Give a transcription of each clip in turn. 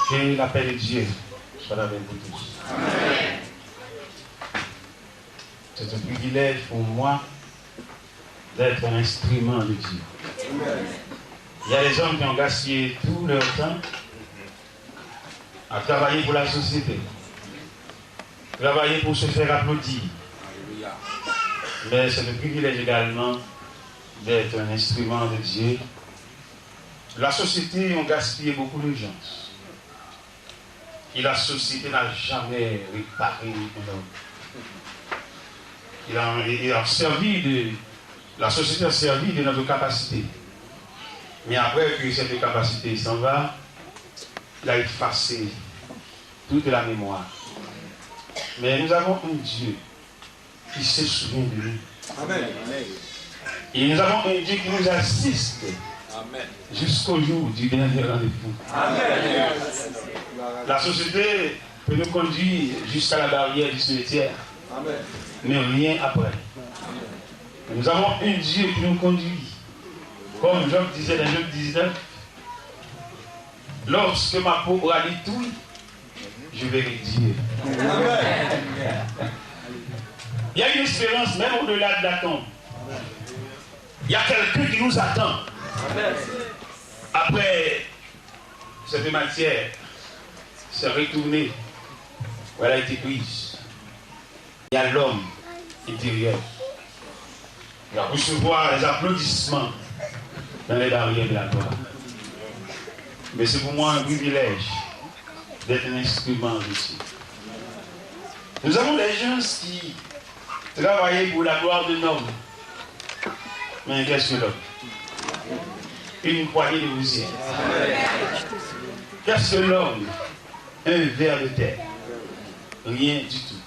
Que la paix de Dieu soit avec vous tous. Amen. C'est un privilège pour moi d'être un instrument de Dieu. Amen. Il y a des hommes qui ont gaspillé tout leur temps à travailler pour la société, travailler pour se faire applaudir. Mais c'est le privilège également d'être un instrument de Dieu. La société a gaspillé beaucoup de gens. Et la société n'a jamais réparé un homme. La société a servi de notre capacité. Mais après que cette capacité s'en va, il a effacé toute la mémoire. Mais nous avons un Dieu qui se souvient de nous. Amen. Et nous avons un Dieu qui nous assiste jusqu'au jour du dernier rendez-vous. Amen. La société peut nous conduire jusqu'à la barrière du cimetière, mais rien après. Nous avons un Dieu qui nous conduit. Comme Job disait dans Job 19, lorsque ma peau aura dit tout, je verrai Dieu. Amen. Il y a une espérance même au-delà de la tombe. Il y a quelqu'un qui nous attend. Amen. Après cette matière se retourner où elle a été prise. Il y a l'homme intérieur. Il va recevoir les applaudissements dans les barrières de la gloire. Mais c'est pour moi un privilège d'être un instrument ici. Nous avons des gens qui travaillent pour la gloire de l'homme. Mais qu'est-ce que l'homme? Une poignée de poussière. Qu'est-ce que l'homme? Un ver de terre. Rien du tout.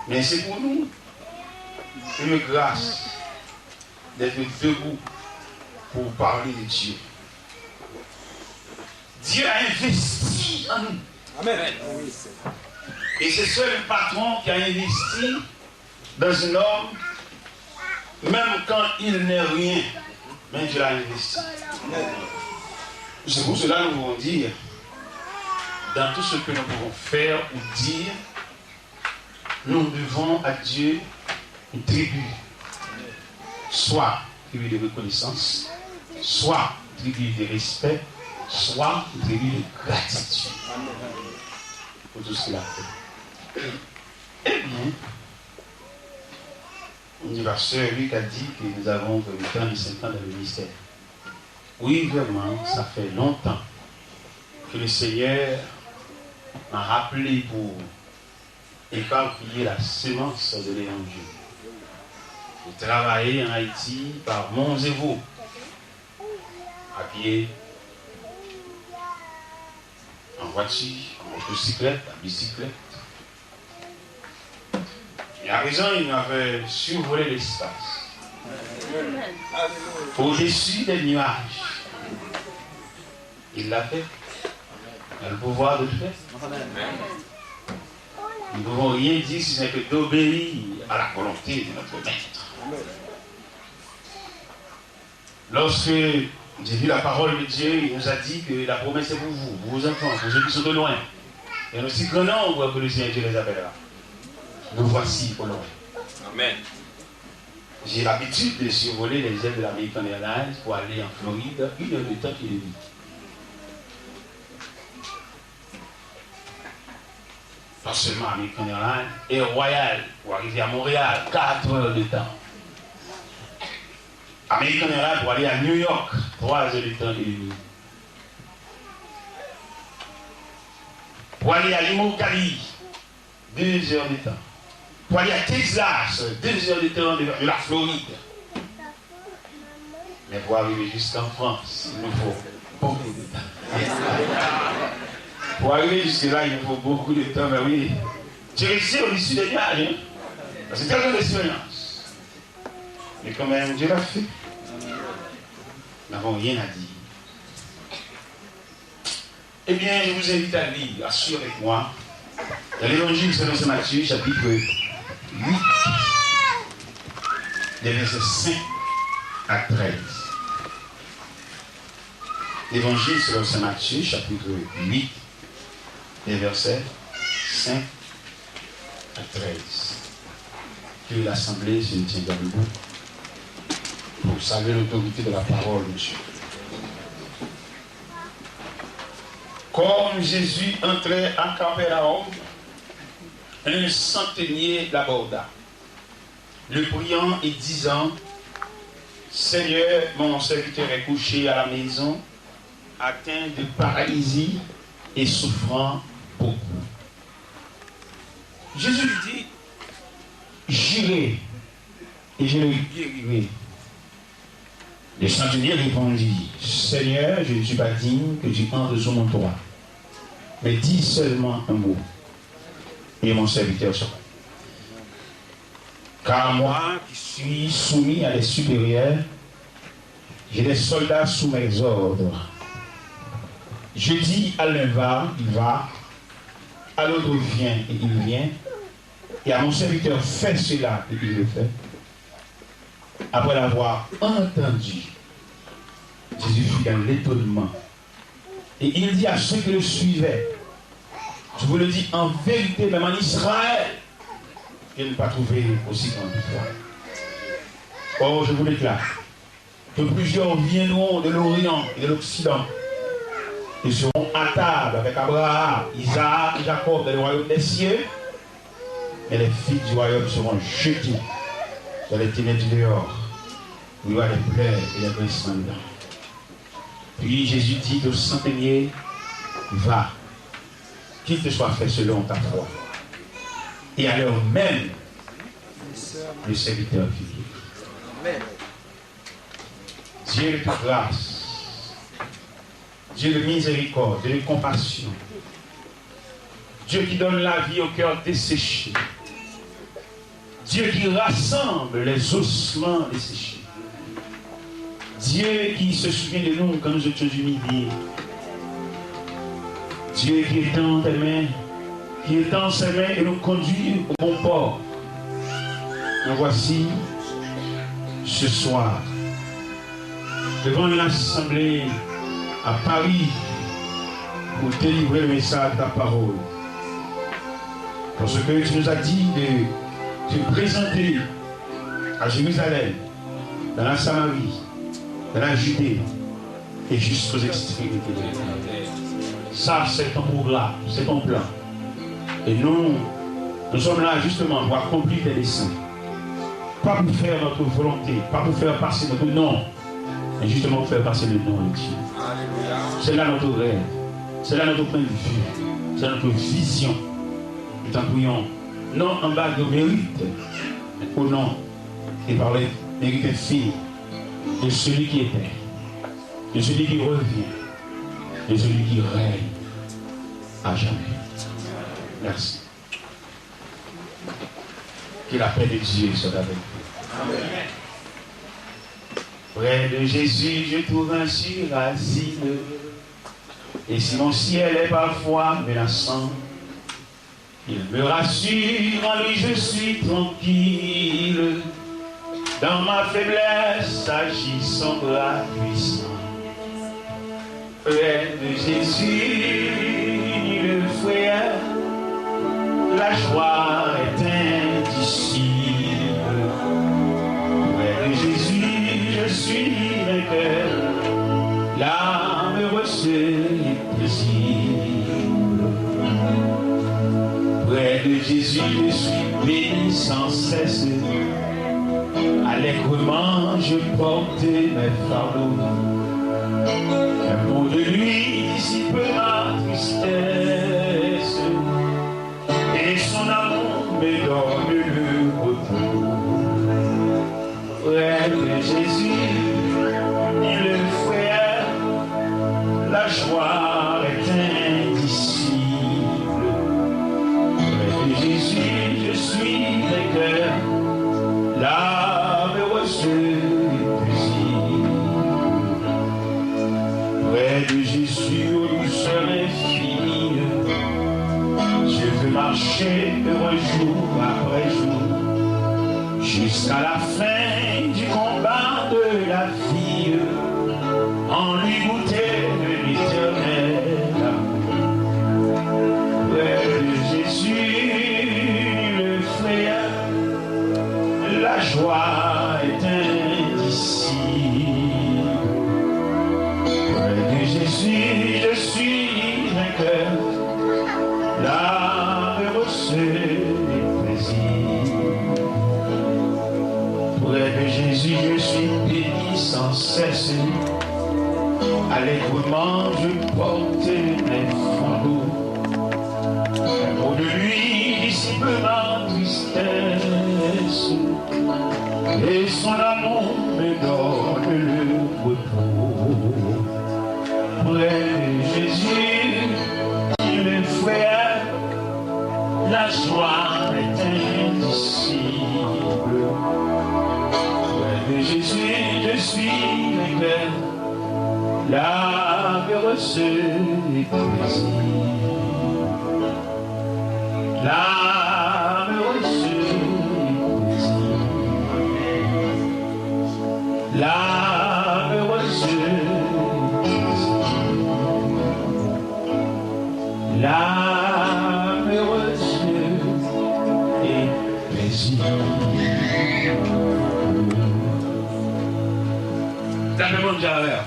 Mais c'est pour nous une grâce d'être debout pour parler de Dieu. Dieu a investi en nous. Amen. Et c'est seul le patron qui a investi dans un homme, même quand il n'est rien, mais Dieu l'a investi. C'est pour cela que nous pouvons dire, dans tout ce que nous pouvons faire ou dire, nous devons à Dieu une tribu. Soit tribu de reconnaissance, soit tribu de respect, soit tribu de gratitude. Pour tout ce qu'il a fait. Eh bien, le pasteur Luc a dit que nous avons 25 ans dans le ministère. Oui, vraiment, ça fait longtemps que le Seigneur m'a rappelé pour éparpiller la semence de l'évangile. J'ai travaillé en Haïti par monts et vaux, à pied, en voiture, en motocyclette, en bicyclette. Et à présent, il m'avait survolé l'espace. Au-dessus des nuages. Il l'a fait. Il a le pouvoir de le faire. Nous ne pouvons rien dire si ce n'est que d'obéir à la volonté de notre maître. Lorsque j'ai vu la parole de Dieu, il nous a dit que la promesse est pour vous, pour vos enfants, pour ceux qui sont de loin. Il y a un aussi grand nombre que le Seigneur Dieu les appellera. Nous voici au loin. Amen. J'ai l'habitude de survoler les ailes de l'American Airlines pour aller en Floride, 1 heure de temps qu'il est venu. Pas seulement American Airlines, et Royal pour arriver à Montréal, 4 heures de temps. American Airlines pour aller à New York, 3 heures de temps et demi. Pour aller à Limousin, 2 heures de temps. Pour aller à Texas, 2 heures de temps de la Floride. Mais pour arriver jusqu'en France, il nous faut beaucoup de temps. Pour arriver jusque-là, il nous faut beaucoup de temps. Mais oui, tu réussis au-dessus des nuages. Hein? C'est tellement d'expérience. Mais quand même, Dieu l'a fait. Nous n'avons rien à dire. Eh bien, je vous invite à lire, à suivre avec moi, dans l'évangile selon Saint Matthieu, chapitre 8, des versets 5 à 13. L'évangile selon saint Matthieu, chapitre 8, les versets 5 à 13. Que l'Assemblée se tient debout pour saluer l'autorité de la parole de Dieu. Comme Jésus entrait à Capernaum, un centenier l'aborda, le priant et disant: Seigneur, mon serviteur est couché à la maison, atteint de paralysie et souffrant beaucoup. Jésus lui dit: J'irai et je le guérirai. Le centenier répondit: Seigneur, je ne suis pas digne que tu entres sous mon toit, mais dis seulement un mot et mon serviteur sera. Car moi qui suis soumis à des supérieurs, j'ai des soldats sous mes ordres. Je dis à l'un va, il va, à l'autre vient et il vient, et à mon serviteur fais cela et il le fait. Après l'avoir entendu, Jésus fut dans l'étonnement. Et il dit à ceux qui le suivaient: je vous le dis en vérité, même en Israël, je n'ai pas trouvé aussi grande foi. Or, je vous déclare que plusieurs viendront de l'Orient et de l'Occident. Ils seront à table avec Abraham, Isaac et Jacob dans le royaume des cieux. Et les filles du royaume seront jetées dans les ténèbres du dehors, où il y aura des pleurs et des grincements dedans. Puis Jésus dit au centenier: va, qu'il te soit fait selon ta foi. Et à l'heure même, le serviteur fut guéri. Dieu de toute grâce, Dieu de miséricorde, Dieu de compassion, Dieu qui donne la vie au cœur desséché, Dieu qui rassemble les ossements desséchés, Dieu qui se souvient de nous quand nous étions humiliés, Dieu qui étend tes mains, qui étend ses mains et nous conduit au bon port. Nous voici ce soir devant une assemblée à Paris pour délivrer le message de ta parole. Parce que tu nous as dit de te présenter à Jérusalem, dans la Samarie, dans la Judée et jusqu'aux extrémités de l'éternel. Ça, c'est ton programme, c'est ton plan. Et nous sommes là justement pour accomplir tes desseins. Pas pour faire notre volonté, pas pour faire passer notre nom, mais justement pour faire passer le nom de Dieu. C'est là notre rêve, c'est là notre point de vue, c'est notre vision. Nous t'en prions, non en bas de mérite, mais au nom et par les mérites infinis de celui qui était, de celui qui revient, de celui qui règne à jamais. Merci. Que la paix de Dieu soit avec vous. Amen. Près de Jésus, je trouve un sûr asile. Et si mon ciel est parfois menaçant, il me rassure, en lui je suis tranquille. Dans ma faiblesse agit son bras puissant. Près de Jésus, ni le frère, la joie est indicible. Près de Jésus, je suis vainqueur, l'âme heureuse et paisible. Près de Jésus, je suis béni sans cesse. Allègrement, je porte mes fardeaux. Un mot de lui dissipe ma tristesse. Et son amour me donne le repos. Près de Jésus, dit le frère, la joie est indicible. Près de Jésus, je suis vainqueur, l'âme heureuse et paisible. Près de Jésus, aux douceurs infinies, je veux marcher heureux jour après jour, jusqu'à la fin du combat de la vie, en lui goûter je suis vainqueur. L'âme reçoit les plaisirs. Près de Jésus, je suis béni sans cesse. Allègrement, je porte mes fardeaux. Au de lui, dissipe ma tristesse. Et son amour me donne le repos. Près de Jésus, mes frères, la joie est indicible. Près de Jésus, je suis vainqueur. L'âme reçoit les plaisirs. L'âme reçoit les plaisirs. L'âme reçoit les plaisirs. L'âme reçoit les plaisirs.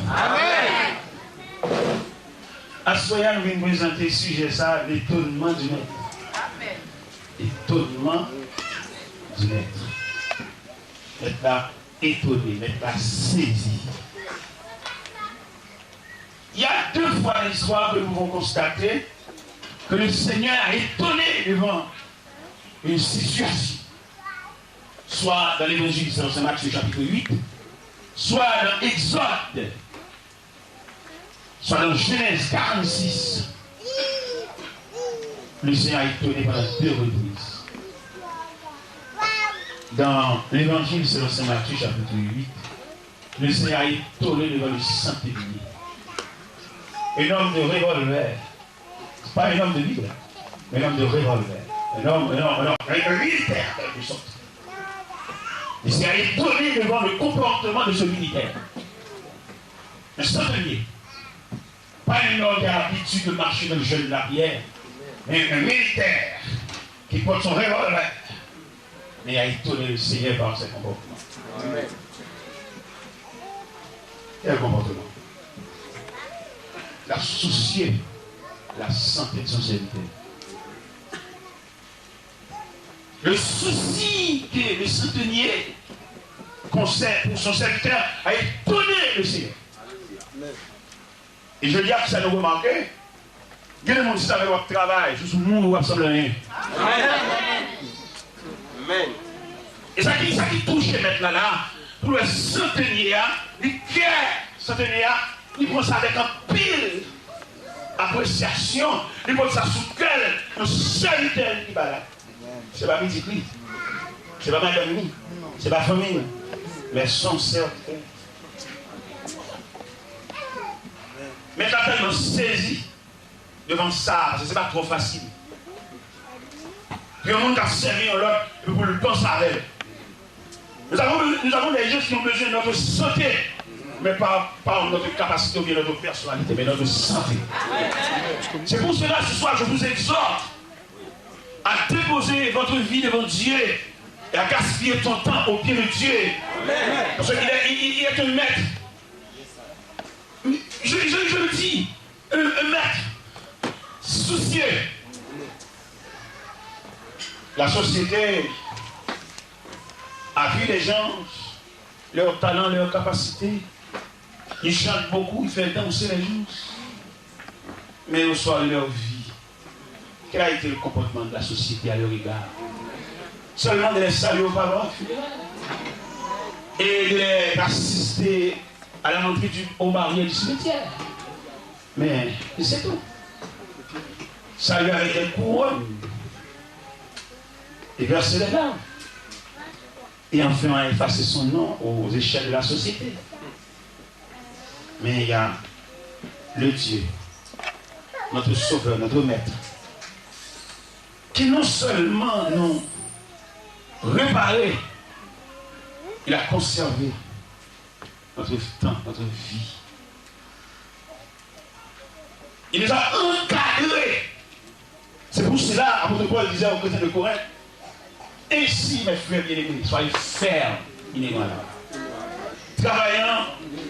Amen. Assoya nous vient présenter le sujet ça, l'étonnement du maître. Amen. Étonnement du maître. Maître là étonné, maître là saisi. Il y a deux fois dans l'histoire que nous pouvons constater que le Seigneur a étonné devant une situation. Soit dans l'évangile de Saint Matthieu chapitre 8, soit dans Exode, soit dans Genèse 46, le Seigneur a étonné pendant deux reprises. Dans l'évangile selon Saint Matthieu chapitre 8, le Seigneur a étonné devant le centenier. Un homme de revolver, c'est pas un homme de livre, mais un homme de revolver. Un militaire, en quelque sorte. Le Seigneur a étonné devant le comportement de ce militaire. Un centenier. Pas un homme qui a l'habitude de marcher dans le jeu de la pierre, mais un militaire qui porte son revolver. Mais il a étonné le Seigneur par ses comportements. Amen. Quel comportement? Il a soucié la santé de son serviteur. Le souci que le centenier concerne pour son serviteur a étonné le Seigneur. Et je dis que ça nous remarque. Il y a des gens qui savent votre travail, je suis le monde où vous semblez rien. Amen. Et ça qui touche maintenant là, pour le centenier, il prend ça avec un pile appréciation, il prend ça sous quel un serviteur qui va là. Ce n'est pas midi, ce n'est pas madame, ce n'est pas famille, mais son serviteur. Mais tu as tellement saisi devant ça, parce que ce n'est pas trop facile. Puis un monde qui a servi en l'autre, et pour le penser avec. Nous avons des gens qui ont besoin de notre santé, mais pas notre capacité ou bien notre personnalité, mais notre santé. C'est pour cela, ce soir, je vous exhorte à déposer votre vie devant Dieu et à gaspiller ton temps au pied de Dieu. Parce qu'il est un maître. Je le dis, un maître soucieux. La société a vu les gens, leur talent, leur capacité. Ils chantent beaucoup, ils font danser les gens. Mais au soir de leur vie, quel a été le comportement de la société à leur égard? Seulement de les saluer au pavillon et de les assister à la rentrée au mariage du cimetière. Mais c'est tout. Saluer avec des couronnes et verser les larmes. Et enfin effacer son nom aux échelles de la société. Mais il y a le Dieu, notre Sauveur, notre Maître, qui non seulement nous réparé, il a conservé notre temps, notre vie. Il nous a encadrés. C'est pour cela, apôtre Paul disait aux chrétiens de Corinthe, ainsi, mes frères bien-aimés, soyez fermes, inébranlables, travaillant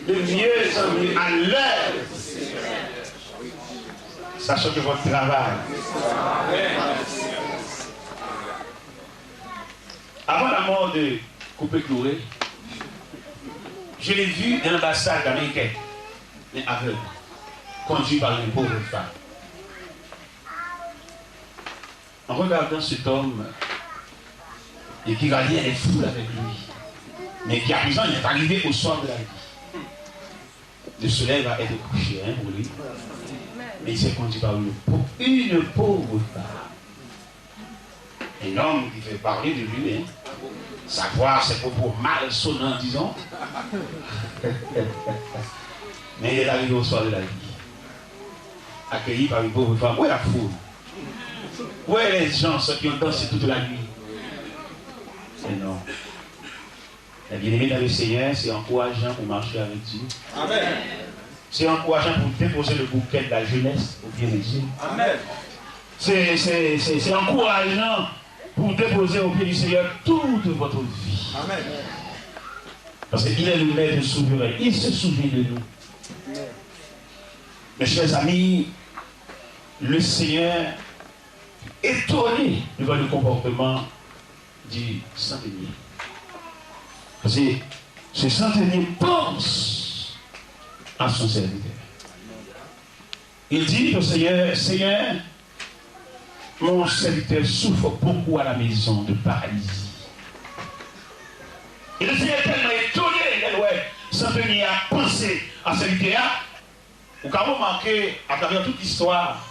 de mieux en mieux à l'œuvre sachant que votre travail. Avant la mort de Coupé-Clouré, je l'ai vu dans l'ambassade américaine, mais aveugle, conduit par une pauvre femme. En regardant cet homme, et qui gardait les foules avec lui, mais qui à présent il est arrivé au soir de la vie. Le soleil va être couché pour lui, mais il s'est conduit par une pauvre femme. Un homme qui fait parler de lui, hein. Savoir ses propos malsonnants, disons. Mais il est arrivé au soir de la vie, accueilli par une pauvre femme. Où est la foule? Où est les gens, ceux qui ont dansé toute la nuit? Et non. Les bien-aimés dans le Seigneur, c'est encourageant pour marcher avec Dieu. Amen. C'est encourageant pour déposer le bouquet de la jeunesse au pied de Dieu. Amen. C'est encourageant pour déposer au pied du Seigneur toute votre vie. Amen. Parce qu'il est le maître souverain. Il se souvient de nous. Mes chers amis, le Seigneur est étonné devant le comportement du centenier. Parce que ce centenier pense à son serviteur. Il dit au Seigneur, Seigneur, mon serviteur souffre beaucoup à la maison de paralysie. Et le Seigneur est tellement étonné, le centenier a pensé à serviteur. Ou quand vous remarquez, à travers toute l'histoire,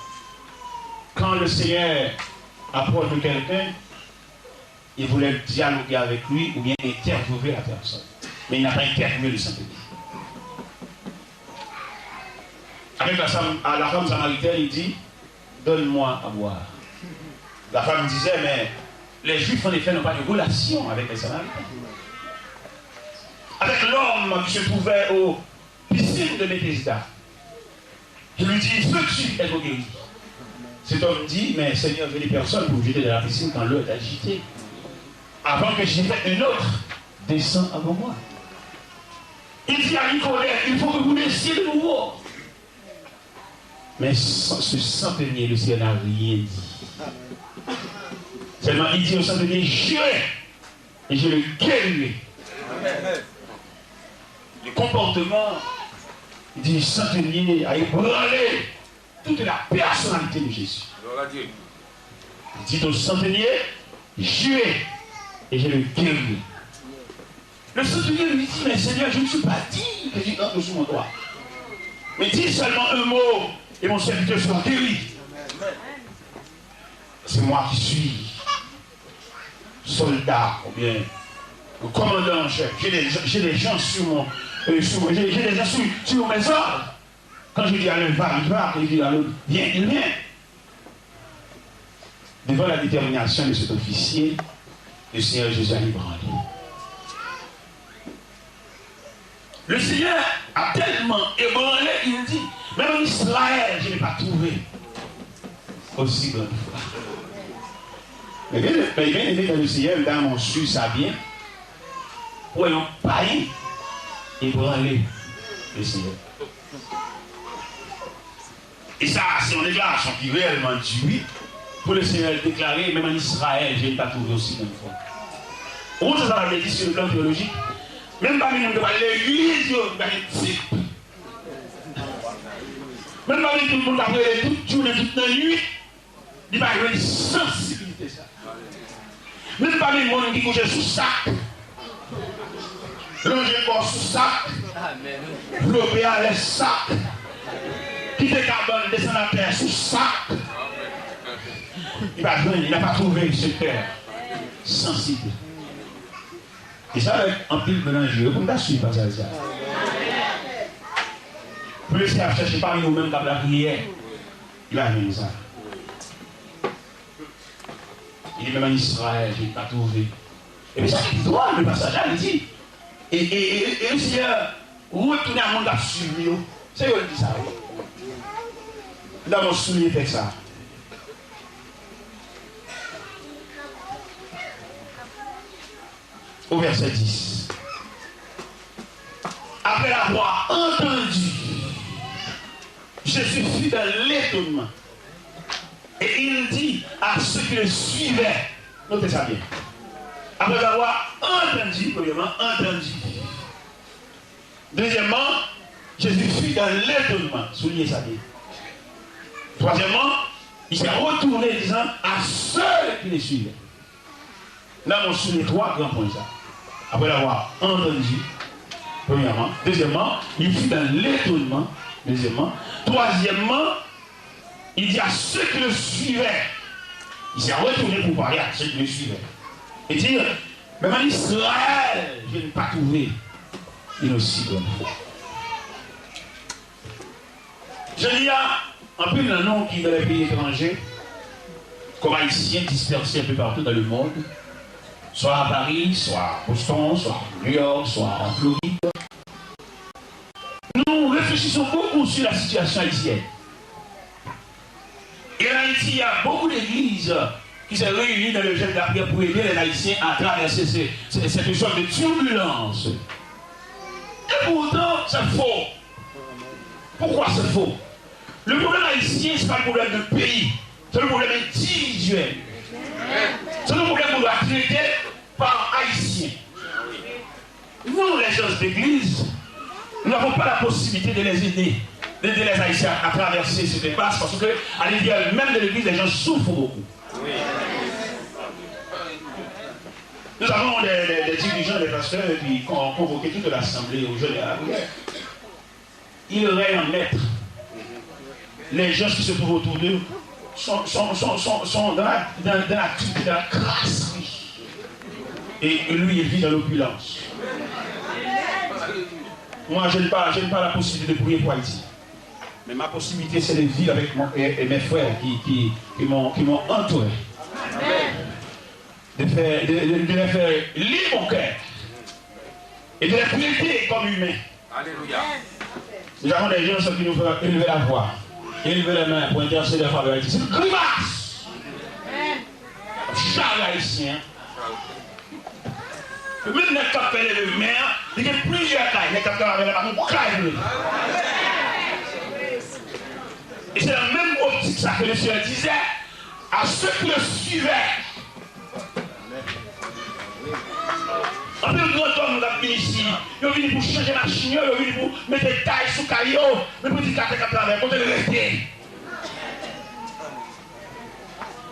quand le Seigneur approche de quelqu'un, il voulait dialoguer avec lui ou bien interviewer la personne. Mais il n'a pas interviewé le centenier. Avec la femme samaritaine, il dit, donne-moi à boire. La femme disait, mais les Juifs en effet n'ont pas de relation avec les Samaritains. Avec l'homme qui se trouvait aux piscines de Bethesda, il lui dit, veux-tu être guéri? Cet homme dit, mais Seigneur, je n'ai personne pour vous jeter dans la piscine quand l'eau est agitée. Avant que j'y fasse une autre, descends avant moi. Il dit à Nicodème, il faut que vous naissiez de nouveau. Mais ce centenier, le ciel n'a rien dit. Seulement, il dit au centenier, j'irai et je le guérirai. Le comportement du centenier a ébranlé toute la personnalité de Jésus. Il dit au centenier, j'irai et je le guérirai. Le centenier lui dit, mais Seigneur, je ne suis pas dit que tu entres sous mon doigt. Mais dis seulement un mot et mon serviteur sera guéri. C'est moi qui suis soldat, ou bien le commandant en chef. J'ai des gens sur mon... j'ai des gens sur mes ordres. Quand je dis à l'un va, il va. Quand je dis à l'autre viens, il vient. Devant la détermination de cet officier, le Seigneur Jésus a ébranlé. Le Seigneur a tellement ébranlé, il dit, même en Israël, je n'ai pas trouvé aussi grande foi. Mais bien aimé dans le Seigneur, dans mon su, ça vient, pour un païen ébranler le Seigneur. Et ça, c'est une déclaration qui réellement dit oui, pour le Seigneur déclarer, même en Israël, je n'ai pas trouvé aussi grande foi. Où ça va dire sur le plan théologique? Même pas nous devons l'église, nous devons les types. Même pas tout le monde après toute journée, toute la nuit, il va y avoir une sensibilité. Même pas les gens qui couchent sous sac. Longer corps sous sac. Flopper à les sacs. Quitter carbone, descendre à terre sous sac. Il va venir, il n'a pas trouvé ce terre sensible. Et ça va être en pile mélangé. Vous pouvez suivre par ça. Pour le Seigneur chercher parmi nous-mêmes dans la prière, il va amener ça. Il est même en Israël, je n'ai pas trouvé. Et puis ça, il doit, le passage là, il dit. Et le Seigneur, retourne à mon suivi. C'est eux qui disent ça. Dans mon soulier, fait ça. Au verset 10. Après l'avoir entendu, je suis dans l'étonnement. Et il dit à ceux qui le suivaient, notez ça bien, après avoir entendu, premièrement, entendu. Deuxièmement, Jésus fut dans l'étonnement, soulignez ça bien. Troisièmement, il s'est retourné disant à ceux qui le suivaient. Là, on souligne trois grands points ça. Après l'avoir entendu, premièrement. Deuxièmement, il fut dans l'étonnement. Deuxièmement. Troisièmement, il dit à ceux qui le suivaient. Il s'est retourné pour parler à ceux qui le suivaient. Et dire, même en Israël, je n'ai pas trouvé une aussi bonne foi. Je dis un peu le nom qui dans les pays étrangers, comme haïtiens dispersés un peu partout dans le monde, soit à Paris, soit à Boston, soit à New York, soit en Floride. Nous réfléchissons beaucoup sur la situation haïtienne. Et en Haïti, il y a beaucoup d'églises qui se réunissent dans le jeûne de la prière pour aider les Haïtiens à traverser cette sorte de turbulence. Et pourtant, c'est faux. Pourquoi c'est faux? Le problème haïtien, ce n'est pas le problème de pays, c'est le problème individuel. C'est le problème qu'on doit traiter par haïtiens. Nous, les gens d'église, nous n'avons pas la possibilité de les aider, d'aider les haïtiens à traverser cette impasse, parce qu'à l'intérieur même de l'église, les gens souffrent beaucoup. Nous avons des dirigeants, des pasteurs qui ont convoqué toute l'assemblée au jeûne de la prière. Ils règnent en maître. Les gens qui se trouvent autour d'eux sont dans la crasserie. Et lui, il vit dans l'opulence. Moi, je n'ai pas la possibilité de prier pour Haïti. Mais ma possibilité, c'est de vivre avec mes frères qui m'ont entouré. De les faire lire mon cœur. Et de les traiter comme humains. Alléluia. Nous avons des gens qui nous font élever la voix. Élever les mains pour intercéder en faveur d'Haïti. C'est une grimace. Chaque haïtien. Même les capelles et les maires, il y a plusieurs cailles. Les capelles avec la main, caille. Et c'est la même optique ça que le Seigneur disait à ceux qui le suivaient. En plus, nous sommes venus ici, ils sont venus pour changer la machine, ils sont venus pour mettre des tailles sous caillot, mais pour dire qu'à travers, pour te le rester.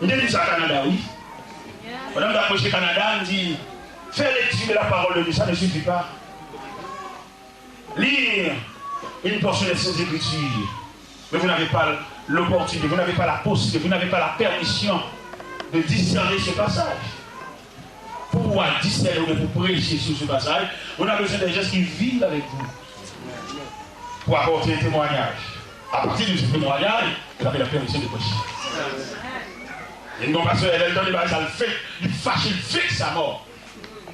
Nous avons dit ça au Canada, oui. Quand on a approché le Canada, on dit faire l'étude de la parole de Dieu, ça ne suffit pas. Lire une portion des Saintes Écritures, mais vous n'avez pas l'opportunité, vous n'avez pas la possibilité, vous n'avez pas la permission de discerner ce passage. Pour pouvoir discerner ou pour prêcher sur ce passage, on a besoin des gens qui vivent avec vous pour apporter un témoignage. À partir de ce témoignage, vous avez la permission de prêcher. Et non, parce qu'elle donne des bagages, il fâche, il fixe sa mort.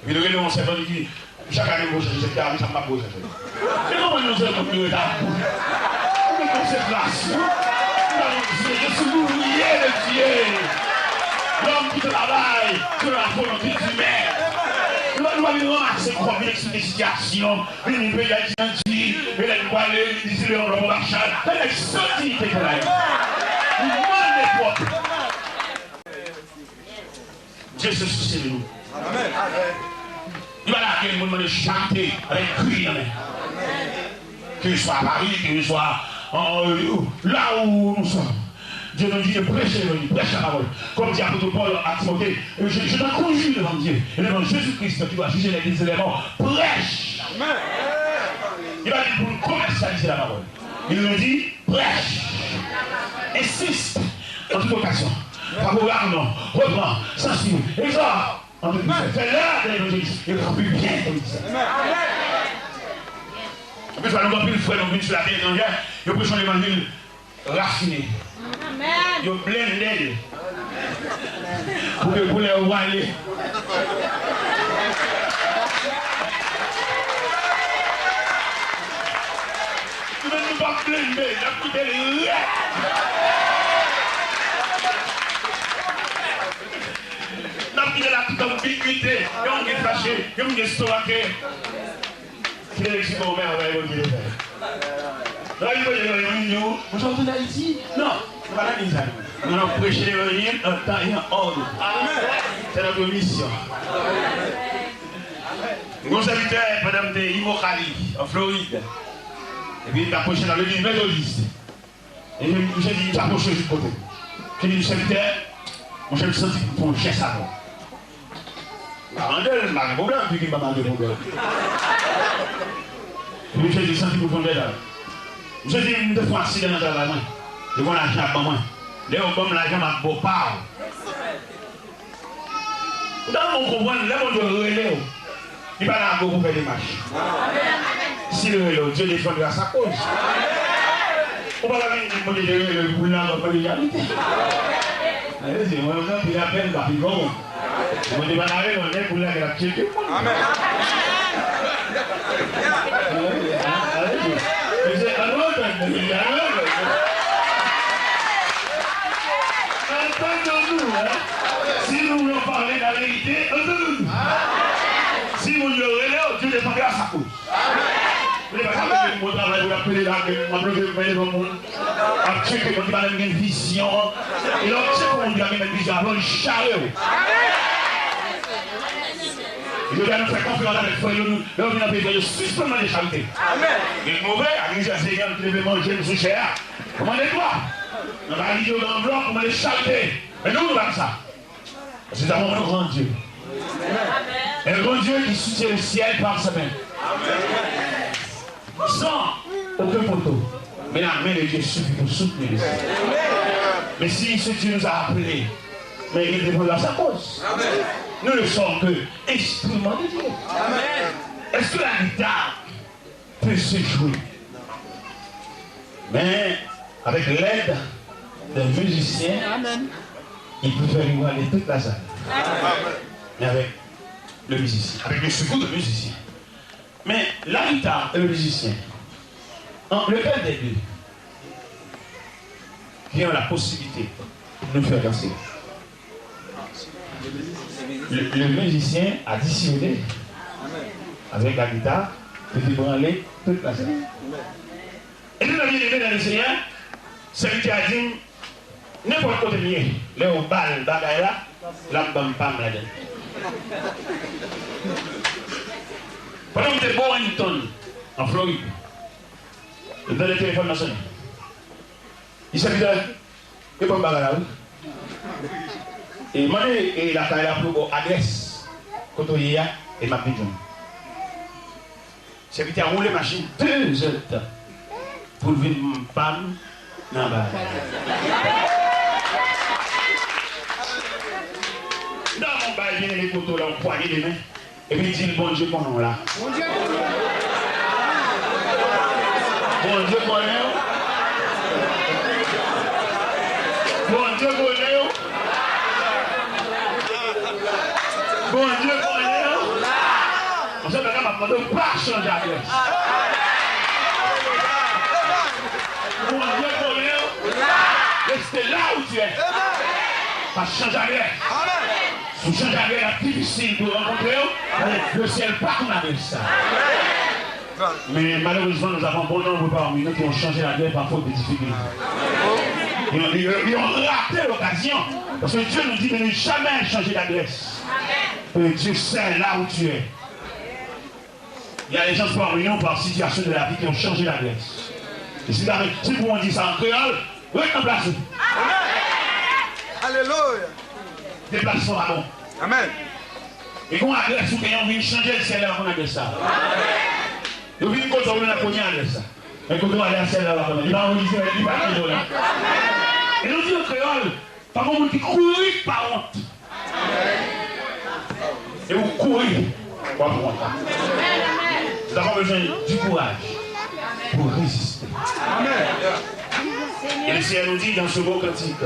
Et le réunion, c'est bon, il dit chaque année, vous cherchez cette arme, ça m'a posé. Et comment nous sommes comme nous, là? On est dans cette place. Je suis l'ouvrier de Dieu. L'homme qui travaille sur la volonté du maire. Nous allons ramasser complexe des situations. Une pays haïtien dit, mais elle doit aller, il dit, on va marcher. Elle est sortie de la nous demandons l'époque. Dieu se soucie de nous. Amen. Il va là que nous demandons de chanter avec cri. Que ce soit à Paris, que ce soit là où nous sommes. Dieu nous dit de prêcher la parole. Comme dit l'apôtre Paul à Timothée, je t'en conjure devant Dieu. Et devant Jésus-Christ, tu vas juger l'église éléments. Prêche. Il va dire pour nous commercialiser la parole. Il nous dit prêche. Insiste en toute occasion. Favorablement, reprend, censure, exhorte. En toute occasion. C'est l'heure de l'évangélisme. Il remplit bien comme ça. En plus, nous avons plus de frères, nous venons sur la terre étrangère. Nous prêchons l'évangile raffiné. Yo blended. Pour que vous les voyez. Nous ne sommes pas blended, nous avons quitté le nous avons quitté la toute ambiguïté. Et on est fâché, et on est stocké. C'est l'élection au maire, on va évoquer. Non, il faut dire, nous sommes en Haïti. Non, nous allons dire ça. Nous allons prêcher l'évangile en temps et en ordre. C'est notre mission. Nous habitons pendant des Imokali, en Floride. Et puis, il a approché dans l'église méthodiste. Et j'ai dit, il a approché du côté. J'ai dit, serviteur, mon chef senti pour un geste à moi. Je n'ai pas de problème, puis il m'a demandé de problème. Et puis, j'ai dit, senti pour un geste à moi. Je dis, je suis assis dans le travail. Je vais l'argent à moi. Les hommes, l'argent à beau part. Dans mon comprendre, là, on doit relais. Il va là pour faire des marches. Si le relais, Dieu défendra sa cause. On va la venir pour le relais pour la réalité. C'est moi, il appelle la figure. On va démarrer le relais pour la gratuité. Amen. Entendons-nous, si nous voulons parler de la vérité, entendons-nous. Si vous le relèvez, Dieu défendra sa cause. Vous ne pouvez pas faire mon travail, vous l'appeler là, à checker quand il va avoir une vision. Et là, c'est comment il va avoir une vision avant le chariot. Je vais nous faire confiance avec foi, nous avons besoin de suspendre les charités. Il est mauvais, à l'église Seigneur, tu devais manger sous cher. Commandez-toi. On va aller dans l'enveloppe, on va les chariter. Mais nous, nous avons ça. Parce que nous avons un grand Dieu. Un grand Dieu qui soutient le ciel par sa main. Sans aucun poteau. Mais la main de Dieu suffit pour soutenir le ciel. Mais si ce Dieu nous a appelés, mais il dépend de sa cause. Nous ne sommes que instruments de Dieu. Est-ce que la guitare peut se jouer? Mais avec l'aide d'un musicien, il peut faire rigoler toute la salle. Mais avec le musicien, avec le secours de musicien. Mais la guitare et le musicien, lequel des deux qui ont la possibilité de nous faire danser? Le musicien a dissimulé avec la guitare et il branler toute la salle. Et nous, bien aimé dans le Seigneur, celui qui a dit n'importe quoi de mieux, là on balle, bagaille là, l'âme pam là-dedans. Pendant que j'étais à Warrington, en Floride, il donne le téléphone national. Il s'est dit, il n'y a pas de bagaille là. Et moi, il a fait la plus bonne adresse, quand il y a, et m'a dit, c'est qu'il a roulé la machine 2 heures de temps pour venir me pam dans la bagaille. Dans mon bail, il y a les couteaux là, on poignée de main. Et puis il dit, bon Dieu, qu'on est là. Bon Dieu, bon Dieu, qu'on est là. Bon Dieu, qu'on est là. Bon Dieu, qu'on est là. On sait que on ne peut pas changer d'adresse. Bon Dieu, qu'on est là. Restez là où tu es. Pas changer d'adresse. Si vous changez d'adresse, c'est difficile de rencontrer. Le ciel pas qu'on a ça. Mais malheureusement, nous avons bon nombre parmi nous qui ont changé d'adresse par faute de difficultés. Ils ont raté l'occasion. Parce que Dieu nous dit de ne jamais changer d'adresse. Dieu sait là où tu es. Il y a des gens parmi nous par situation de la vie qui ont changé d'adresse. Et si vous m'en dites ça en créole, remplacez. Alléluia. Déplacement à bon. Amen. Et qu'on adresse ou qu'on vient changer le ciel là, on a de ça. Nous venons quand on a cogné avec ça. Mais quand on va aller à ciel là, il va enregistrer, il va aller là. Et nous disons créole, par contre, qui court par honte. Et vous courez par honte. Nous avons besoin du courage pour résister. Et le Seigneur nous dit dans ce beau cantique,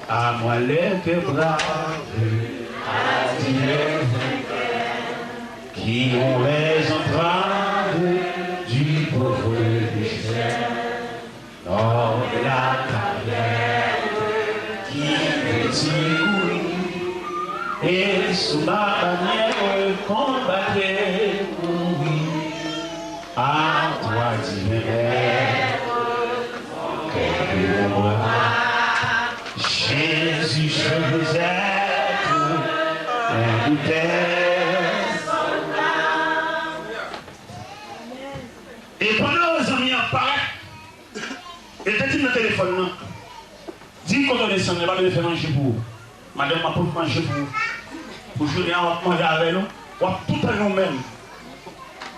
à moi les bras, à Dieu, qui ont les entraves du pauvre pécheur, hors de la carrière, qui me dit et sous ma bannière combattait pour lui, à toi divin. pour moi. Jésus, je veux être un de tes soldats. Et pendant les amis en parlent, et t'as dit le téléphone, non? Dis qu'on est descendu, pas de faire manger pour vous. Madame m'a pour manger pour vous. Pour jouer à manger avec nous, on va tout à nous-mêmes.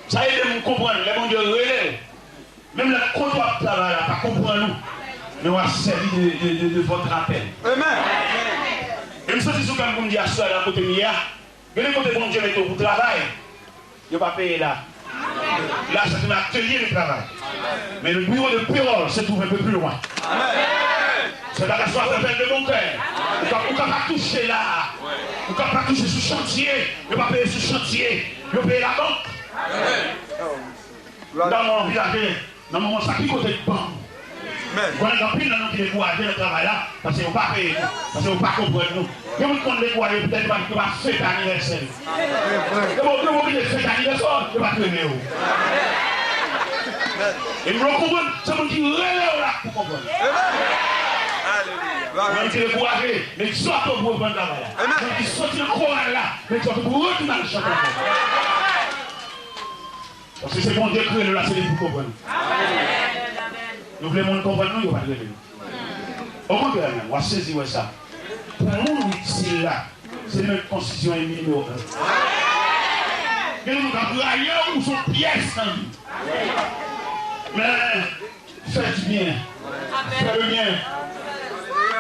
Ça aide à nous comprendre, les bons dieux relèvent. Même la côte de travail, pas comprendre nous. Mais on va servir de votre appel. Amen. Et je me suis dit, comme vous me dites, à la côté de hier, mais les côtés bon Dieu est au travail, il ne va pas payer là. Là, c'est un atelier de travail. Mais le bureau de parole se trouve un peu plus loin. C'est la soif de mon cœur. On ne peut pas toucher là. On ne peut pas toucher ce chantier. On ne peut pas payer ce chantier. On peut payer la banque. Dans mon village, dans mon sac, côté de banque. Quand on a pris dans qui découragé le travail là, parce qu'ils n'ont pas payé, parce qu'ils n'ont pas compris nous. Et on compte décourager peut-être pas que va fêter l'anniversaire. Et bon, on va fêter l'anniversaire, on va traîner. Et nous comprenons, c'est mon qui relève là pour comprendre. On est découragé, mais ils sortent pour reprendre le travail là. Ils sortent le courage là, mais ils sortent pour retourner dans le champ. Parce que c'est bon Dieu qui est là, c'est pour comprendre. Nous voulons comprendre, nous, il n'y a pas de réunion. Au contraire, on va saisir ça. Pour nous, utile là, c'est notre constitution numéro 1. Et nous avons ailleurs où sont pièces dans vie. Mais faites bien. Faites le bien.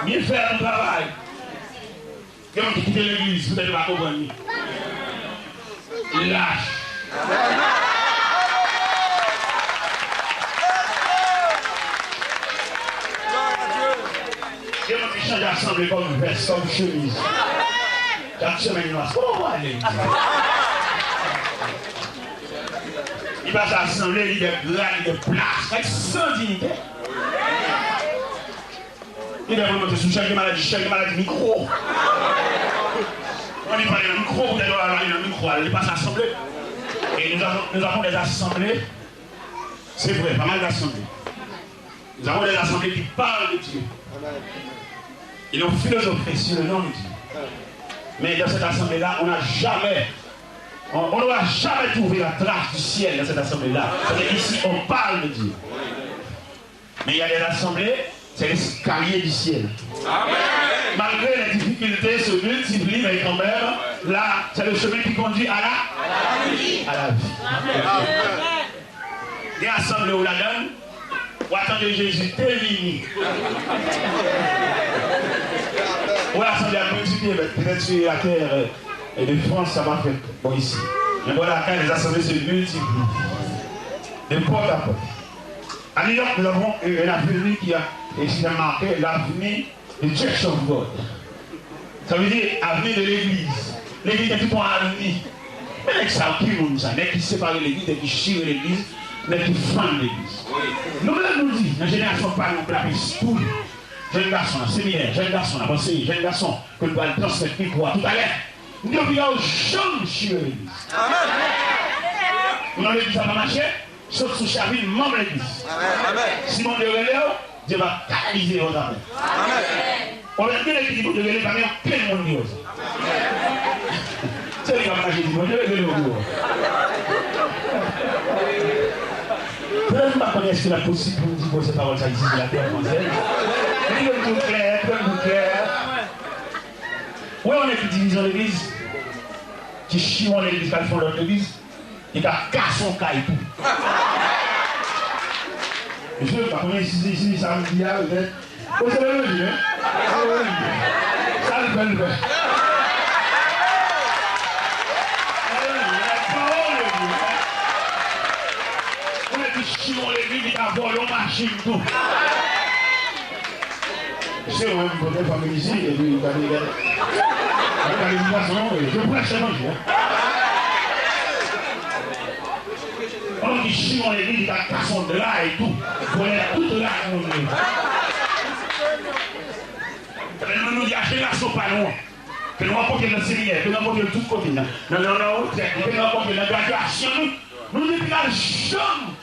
Bien faire le travail. Et on quitte l'église, vous n'allez pas comprendre. Lâche. Et on qui change d'assemblée comme veste, comme chemise. Chaque semaine, noire. Comment on va aller? Il va s'assembler, il y a des gras, il y a des places, sans dignité. Il va remonter sous chaque maladie micro. On y parle d'un micro, vous allez aller dans le micro, il va s'assembler. Et nous avons des assemblées, c'est vrai, pas mal d'assemblées. Nous avons des assemblées qui parlent de Dieu. Ils ont philosophé sur le nom de Dieu. Mais dans cette assemblée-là, on n'a jamais, on n'aura jamais trouvé la trace du ciel dans cette assemblée-là. C'est-à-dire ici, on parle de Dieu. Mais il y a des assemblées, c'est l'escalier du ciel. Amen. Malgré les difficultés se multiplient, mais quand même, là, c'est le chemin qui conduit à la vie. À la vie. Amen. Il y a une assemblée où la donne. Ou attendez Jésus, terminé. Ou l'assemblée a multiplié, peut-être sur la terre de France, ça va faire bon ici. Mais voilà, quand les assemblées se multiplient, de porte à porte. À New York, nous avons une avenue qui a marqué l'avenue de Church of God. Ça veut dire avenue de l'église. L'église est tout en harmonie. Mais ça, qui nous ça? Qui sépare l'église, qui chire l'église. Mais qui fendent l'église. Nous nous dit, la génération pas non plus la pistoule. Jeune garçon, séminaire, jeune garçon, avancé, jeune garçon, que nous allons transmettre le micro tout à l'heure. Nous devons jamais chier l'église. Amen. Dans l'église, ça va marcher, sauf sous Chaville, membre de l'église. Si mon Dieu relève, Dieu va canaliser aux âmes. On a bien l'église, mon Dieu relève, va mettre plein de monde. C'est les gars qui disent, mon Dieu relève au bout. Je ne sais pas comment est-ce que la possible pour dire ces paroles ça ici de la terre française. Mais il est tout clair, tout clair. Oui, on est qui divise l'église, qui chie en l'église, qui font l'autre église, et qui casse son cas et tout. Je ne sais pas comment ici, ça me dit là, peut-être. Vous savez le dire, hein? Ça le fait le faire. Si on l'église, il a volé une machine tout. C'est vrai, vous pouvez pas venir ici, et puis vous allez regarder. Je prêche à manger. On dit si on l'église, il a cassé de là et tout. Vous voyez toute là, on est. Nous dit acheter la soupe à nous. Que nous apportons le séminaire, que nous apportons tout côté. Non, que nous apportons la graduation. Nous disons qu'il y a jamais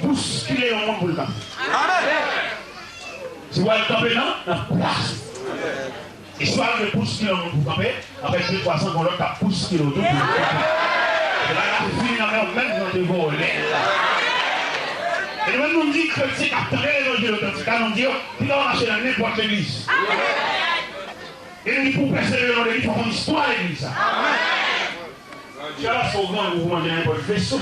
bousculer au monde pour le temps. Amen. Si vous allez camper dans la place. Et soit le pousse qui pour camper, après 200-300 qu'on l'autre a pousse qui l'autre pour camper. Et là, la fille n'a même dans des volets. Et nous nous dit que c'est capturé l'évangile authentique. On dit, il va marcher dans n'importe l'église. Et nous dit pour persévérer dans l'église, il faut qu'on histoire l'église. Tu as la sauvegarde, vous mangez n'importe quel vaisseau.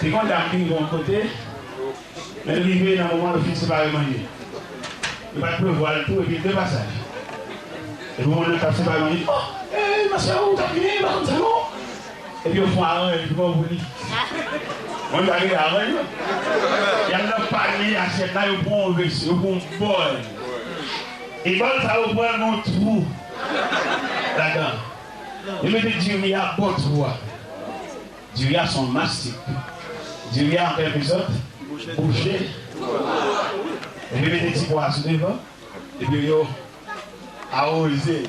C'est quand la fille de mon côté, mais arrivé dans le moment où le fils ne va pas manger. Il va pleuvoir le tout et puis deux passages. Et vous m'en avez pas manger. Oh, ma soeur, vous avez fini, ma soeur, non? Et puis au fond, et puis vous vous dites. On va aller à rien. Il y a un panier à cette là, il prend un vaisseau, il prend un bol. Et bon, ça va prendre mon trou. Là-dedans. Il me dit Dieu, il y a un bon trou. Dieu, il y a son mastic. Dieu, il y a en quelque sorte, bouché. Et puis, il met des petits poissons devant. Et puis, il a osé.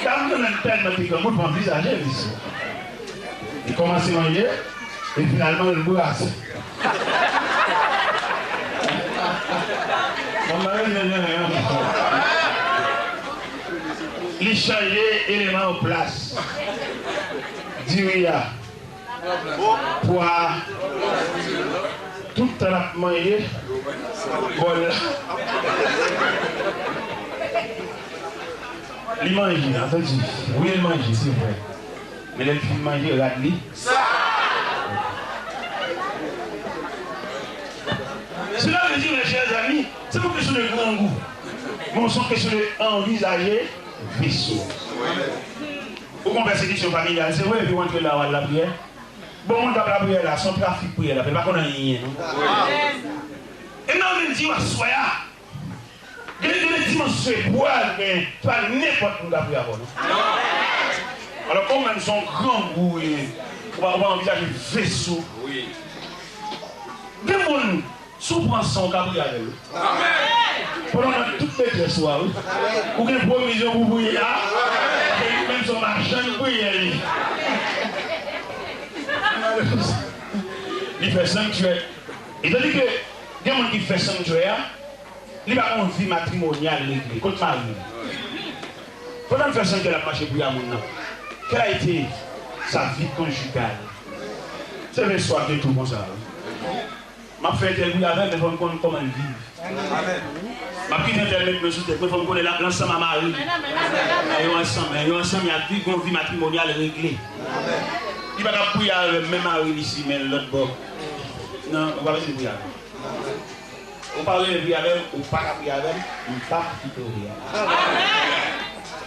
Quand on a une telle matique, on peut envisager ici. Il commence à manger, et finalement, il brasse. Il change l'élément en place. Diria. Poire. Tout le temps manger. Voilà. Il mange, attendez. Oui, il mange, c'est vrai. Mais les filles mangent, regarde-les. Cela veut dire, mes chers amis, c'est pas question de grand goût. Mais on sent question d'envisager vaisseau. Pour qu'on fasse question familiale, c'est vrai, puis on entre là, on va la prière. Bon, on tape la prière là, son trafic prière là, pas qu'on a rien. Et non, on dit, soya. Il y a des dimensions bois, mais pas n'importe où la prière. Alors, comme même son grand goût, on va envisager vaisseau. Oui. Des gens souffrent son cabri avec eux. Pendant toutes les soirs, ou une provision pour bouiller là, et même son marchand bouiller. Il fait sanctuaire. Et tandis que, il y a des gens qui font sanctuaire, il va avoir une vie matrimoniale l'église, contre mari. Pendant que sanctuaire, il a marché pour y avoir. Quelle a été sa vie conjugale? C'est le soir de tout comme ça. Ma fête est lui avec, mais il faut comprendre comment elle vit. Ma petite internet me soutient, il faut connaître l'ensemble à Marie. Et ensemble, il y a une vie matrimoniale réglée. Il va pas prier avec même Marie ici, mais l'autre bord. Non, on va pas prier avec. On parle de prier avec, ou pas prier avec, ou pas prier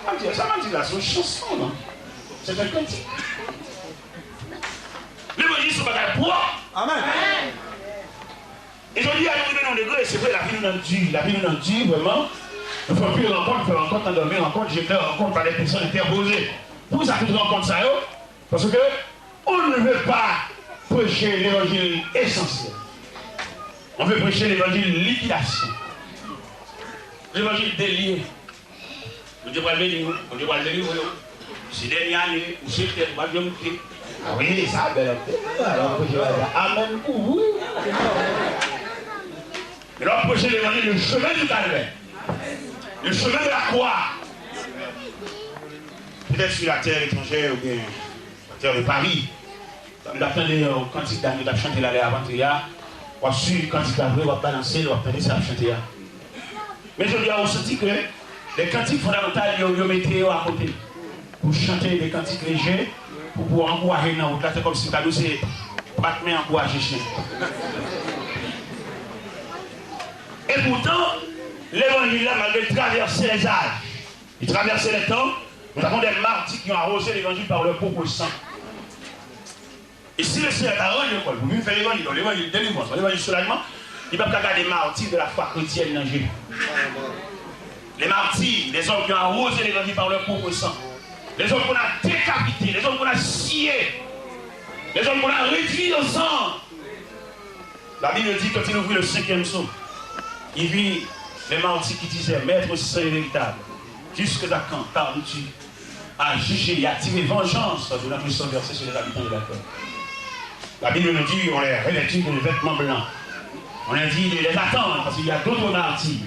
avec. Ça m'a dit là, c'est une chanson, non? C'est un cantique. L'évangile, c'est pas un poids. Amen. Et je dis à nous, dans degré, c'est vrai, la vie nous en dure. La vie nous en dure, vraiment. Il faut plus rencontre, faire rencontre, endormir, rencontre, jeter rencontre par des personnes interposées. Pourquoi ça fait une rencontre ça? Parce que on ne veut pas prêcher l'évangile essentiel. On veut prêcher l'évangile liquidation. L'évangile délié. On ne pas le délivrer. On ne pas le délivrer. Si dernière année, ou c'est peut-être pas bien monté. Ah oui, ça a belle. Alors, amen pour vous. Et là, prêcher l'évangile, le chemin du calvaire. Le chemin de la croix. Peut-être sur la terre étrangère ou bien la terre de Paris. On a plein de cantiques d'années, on a chanté là avant hier. On a su le cantique d'avril, on va balancer, on va prendre ça à chanter là. Mais je dis à vous senti que les cantiques fondamentaux, ils mettaient à côté. Pour chanter des cantiques légers, pour pouvoir encourager dans la route. C'est comme si cadeau c'est battement encourager chien. Et pourtant, l'évangile là, malgré traverser les âges, il traversait les temps, nous avons des martyrs qui ont arrosé l'évangile par leur propre sang. Et si le Seigneur a rendu l'école, vous faire l'évangile, l'évangile de délivrance, l'évangile soulagement, il ne peut pas garder des martyrs de la foi chrétienne dans Jésus. Les martyrs, les hommes qui ont arrosé l'évangile par leur propre sang, les hommes qu'on a décapités, les hommes qu'on a sciés, les hommes qu'on a réduits au sang. La Bible dit, quand il ouvrit le 5e psaume, il vit les martyrs qui disaient, Maître, c'est véritable. Jusque à quand parles-tu à juger et à tirer vengeance de notre sang versé sur les habitants de la terre? La Bible nous dit, on les revêtit de vêtements blancs. On a dit de les attendre parce qu'il y a d'autres martyrs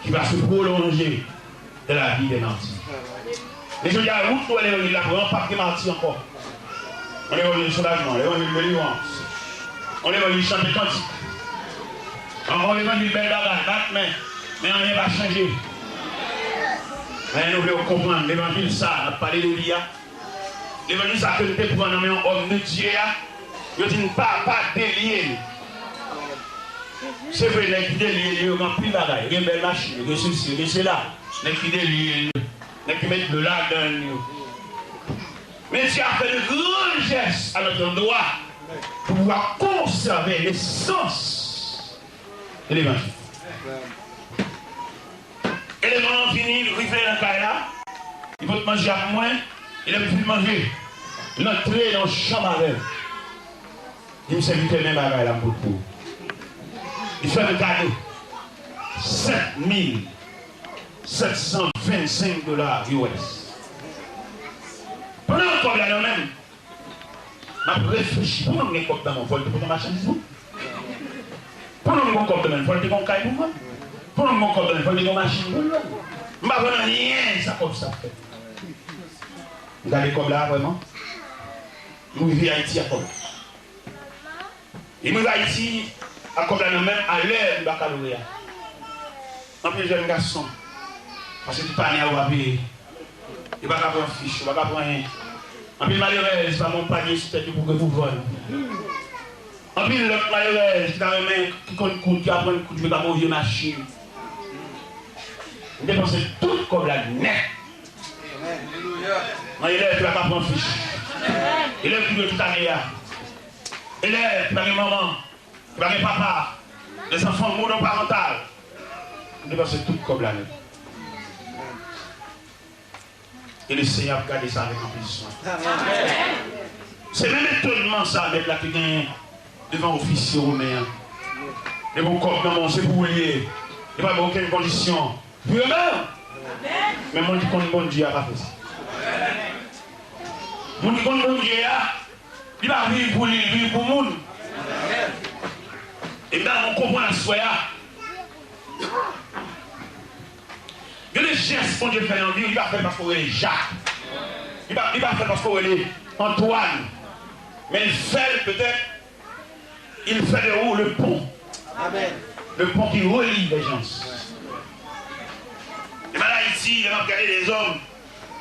qui vont se prolonger de la vie des martyrs. Mais je dis à vous, on est revenu là pour un papier martyr encore. On est revenu sur l'agement, on est revenu de l'urgence. On est revenu chanter cantique. On est revenu de belle bagarre, mais rien ne va changer. Mais nous voulons comprendre, l'évangile ça, on a parlé de l'IA. L'évangile ça que nous devons prendre un homme de Dieu. Je dis pas délier. C'est vrai, les qui délient, ils ont plus de bagaille. Il y a une belle machine, il y a ceci, il y a cela. Les qui délient, les qui mettent le là-dedans. Mais Dieu a fait de grands gestes à notre endroit pour pouvoir conserver l'essence de l'évangile. Et les gens finissent, ils arrivent dans le cas là, ils vont manger à moins, ils ne veulent plus manger. Ils entrent dans le champ avec. Ils me servent même bagaille là pour vous. Il fait le cadeau. 5725 $ US. Pendant qu'on est là même, je réfléchis. Pourquoi on est comme dans mon vol de machin de vous? Pourquoi on est comme dans mon vol de mon caille pour moi? Pourquoi on est comme dans mon vol de mon machine pour moi? Je ne sais rien, ça comme ça fait. Vous regardez comme là vraiment? Nous vivons Haïti à comme. Et nous vivons Haïti. Comme là, même à l'heure du baccalauréat. Un peu jeune garçon. Parce que tu parles à Wabé. Il ne va pas prendre fiche, il ne va pas prendre rien. En plus, malheureux, c'est pas mon panier sur tête pour que vous volez. En plus, l'autre malheureux, c'est dans les mains qui compte coup, qui apprend le coup, tu peux pas mourir machine. Vous dépensez tout comme la net. Il est, tu ne vas pas prendre fiche. Il est, tu veux tout année. Il est, tu vas maman. Tu vas papa, les enfants monoparentaux. Nous devons tout comme l'année. Et le Seigneur a gardé ça avec ambition. C'est même étonnement ça, avec la qui gagne devant l'officier romain. Et mon corps, c'est pour lier. Il n'y a pas aucune condition. Vous même. Mais moi, je dis qu'on bon Dieu n'a pas fait ça. Moi, je dis qu'on bon Dieu, il va vivre pour lui, vivre pour le monde. Et bien, on comprend la soya. Il y a des gestes qu'on Dieu fait en vie, il va faire parce qu'on est Jacques. Il va faire parce qu'on est Antoine. Mais il fait peut-être, il fait de où le pont. Amen. Le pont qui relie les gens. Et bien là, ici, il va regarder les hommes.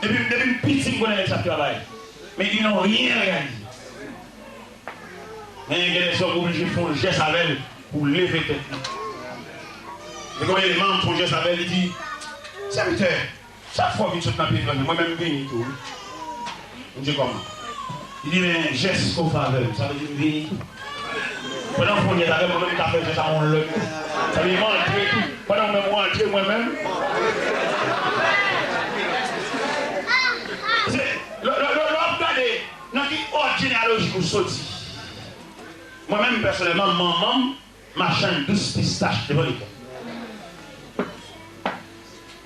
Depuis une petite connaît ça travail. Mais ils n'ont rien réalisé. Mais il y a des hommes obligés de faire un geste avec elle pour lever tête. Et quand les membres font un geste avec elle, il dit, serviteur, chaque fois qu'il saute dans le pays, moi-même, je viens tout. On dit comment? Il dit, mais geste qu'on fait avec elle, ça veut dire venir tout. Pendant qu'on est avec moi-même, je fais ça, on le. Ça veut dire entrer tout. Pendant que moi, entrer moi-même. L'homme regardez, dans qui autre généalogie vous sorti. Moi-même, personnellement, maman m'achète 12 pistaches devant l'école.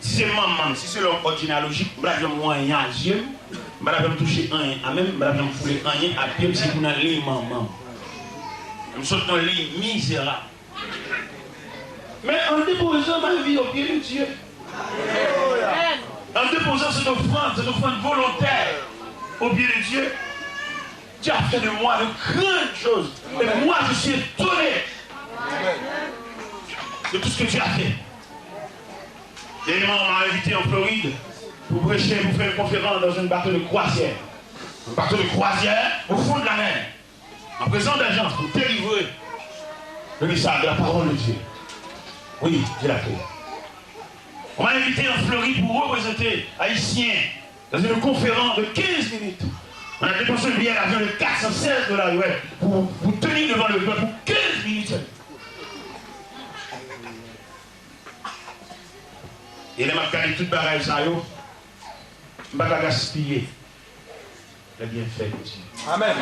Si c'est maman, si c'est l'ordre généalogique, je vais me moyen à Dieu, je vais me toucher un à même, je vais me fouler un à pied, si vous n'avez les maman. Je me saute dans le lit misérable. Mais en déposant ma vie au pied de Dieu, en déposant cette offrande volontaire au pied de Dieu, Dieu a fait de moi de grandes choses. Et moi, je suis étonné de tout ce que Dieu a fait. Dernièrement, on m'a invité en Floride pour prêcher, pour faire une conférence dans un bateau de croisière. Un bateau de croisière au fond de la mer. En présence d'agence pour délivrer le message de la parole de Dieu. Oui, j'ai la paix. On m'a invité en Floride pour représenter Haïtiens dans une conférence de 15 minutes. On a dépensé le billet d'avion de 416 $ pour tenir devant le peuple pour 15 minutes. Et là, je vais gagner toute bagaille ça, je ne vais pas gaspiller le bienfait de Dieu. Amen.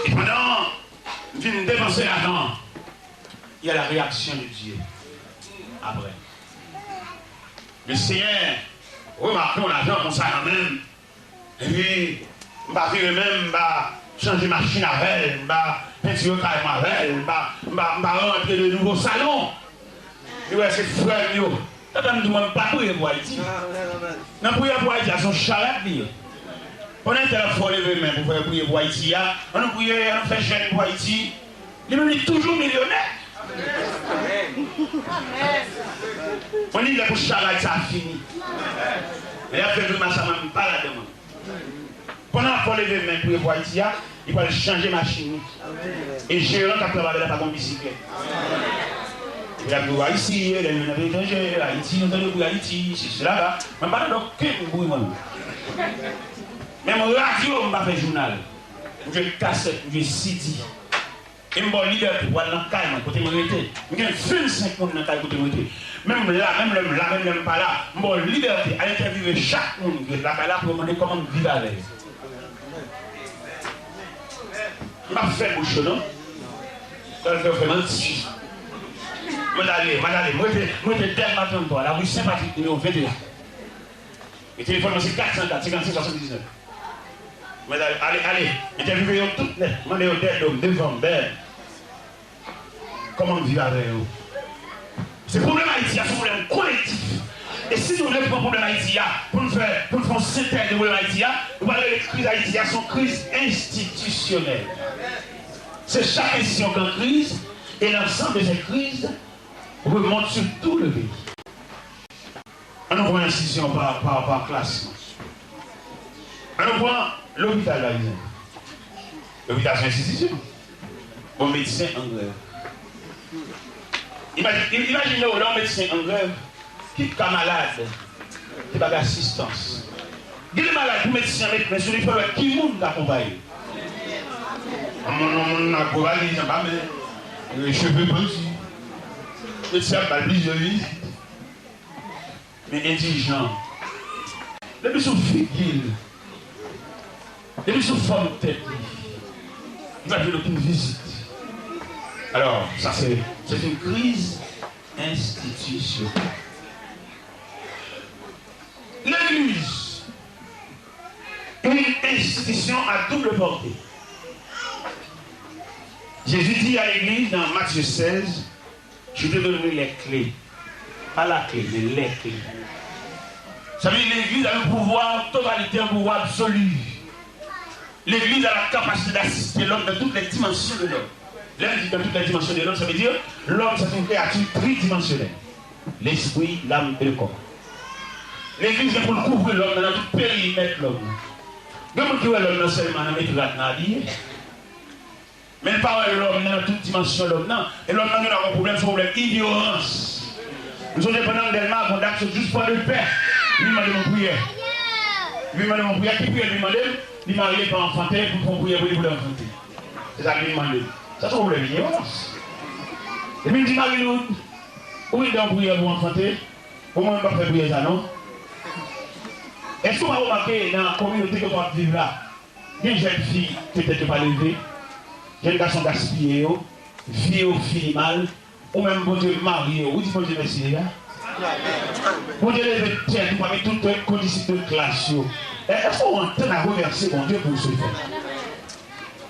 Et pendant que je viens de dépenser l'argent, il y a la réaction de Dieu. Après. Le Seigneur, remarquons l'argent comme ça quand même. Et puis, je vais même changer machine avec elle, peinture carrément avec, m'a rentré de nouveau salon. Et ouais, c'est frère, yo. T'as dit, moi, pas prier pour Haïti. Non, prier pour Haïti, c'est son charade, lui. On a un téléphone levé même pour faire prier pour Haïti. On a prié, on fait jeune pour Haïti. Il est toujours millionnaire. On dit que pour charade, ça a fini. Et après, ça ne même pas la demande. Pendant qu'on levé même pour voir Haïti, il va changer machine. Et gérant qui a travaillé là, pas de bicyclette. Il a dit Haïti, il a dit Haïti, on a dit Haïti, c'est cela là. Mais pas d'aucun bruit, moi. Même radio, on va faire journal. Je cassette, je CD. Et je suis leader pour aller dans le calme, côté monété. Je suis 25 personnes dans le calme, côté monété. Même là, même pas là. Je suis leader à interviewer chaque monde qui est là pour demander comment vivre à l'aise. Je vais faire bouche, non? Je vais faire mentir. Je suis tellement pour la rue Saint-Patrick, numéro 21. Le téléphone, c'est 404 56 79. Allez, interviewez toutes les. Demandez aux têtes d'hommes, devant, belle. Comment vivre avec eux? C'est le problème haïtien, c'est un problème collectif. Et si nous lèvons le problème haïtien, pour nous faire un synthèse de problème haïtien, nous allons les crises haïtiennes sont crises institutionnelles. C'est chaque institution qui est en crise, et l'ensemble de ces crises remonte sur tout le pays. On nous prend l'institution par classe. On nous prend l'hôpital par exemple. L'hôpital c'est une institution. Bon médecin en grève. Imaginez un médecin en grève qui est malade, qui n'a pas d'assistance. Il est malade, le médecin, mais sur les femmes, qui monde l'accompagne? On a courage, il n'a pas les cheveux petits. Le médecin n'a pas plusieurs visites. Mais intelligent. Les personnes figures. Les personnes forment tête. Il va faire aucune visite. Alors, ça c'est une crise institutionnelle. L'Église, une institution à double portée. Jésus dit à l'Église dans Matthieu 16, je te donnerai les clés. Pas la clé, mais les clés. Ça veut dire que l'Église a le pouvoir, totalité, un pouvoir absolu. L'Église a la capacité d'assister l'homme dans toutes les dimensions de l'homme. L'homme dit dans toutes les dimensions de l'homme, ça veut dire l'homme c'est une créature tridimensionnelle. L'esprit, l'âme et le corps. L'Église est pour le couvrir l'homme dans tout périmètre de l'homme. Comment tu vois l'homme non seulement dans les habillés, mais pas l'homme dans toute dimension de l'homme. Et l'homme n'a pas de problème d'ignorance. Nous sommes dépendants d'Elma, qu'on a juste pour le père. Lui m'a demandé mon prière. Lui m'a demandé mon prière, qui prie, lui m'a demandé, il m'a arrivé pour enfanter, pour prier pour l'enfanter. C'est ça qu'il m'a demandé. Ça c'est un problème d'ignorance. Et puis il dit, Marie-Lou, où il doit prier pour enfanter? Comment on va faire prier ça, non? Est-ce qu'on va remarquer dans la communauté que vous vivez là, il y a une jeune fille qui peut-être pas levée, jeune garçon gaspillé, fille mal, ou même bon Dieu marié, ou dit bon Dieu merci là. Bon Dieu lève tête, parmi toutes les conditions de classe. Est-ce qu'on entend à remercier bon Dieu pour ce fait?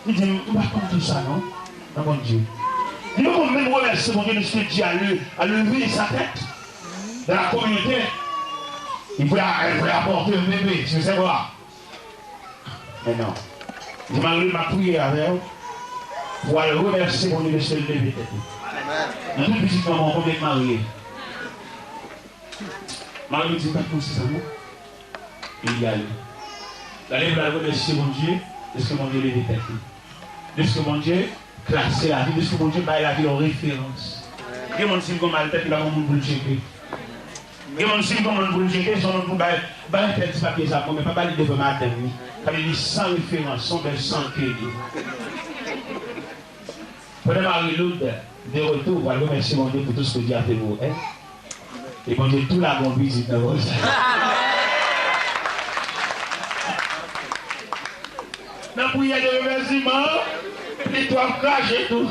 Il dit, on va pas tout ça, non? Non, bon Dieu. Il faut même remercier mon Dieu de ce que Dieu a levé sa tête dans la communauté. Il voulait apporter un bébé, tu sais quoi? Mais non. Il m'a prié avec elle pour aller remercier mon Dieu de ce bébé. Dans toute petite maman, on est marié. Marie dit pas comme ça, non? Il y a allé. D'aller pour aller remercier mon Dieu de ce que mon Dieu l'a détecté. De ce que mon Dieu classé la vie, de ce que mon Dieu baille la vie en référence. Il y a mon signe comme mal tête, il a mon monde pour le checker. Il y a mon signe comme mon pour le checker, son monde pour bailler tête, c'est pas pied ça, mais pas bailler devant ma tête. Ça veut dire sans référence, sans crédit. Prenez Marie-Lou de retour, on va remercier mon Dieu pour tout ce que Dieu a fait pour elle. Et mon Dieu, tout la bonne visite dans votre vie. Dans la prière de remerciement, les doigts cracher tout.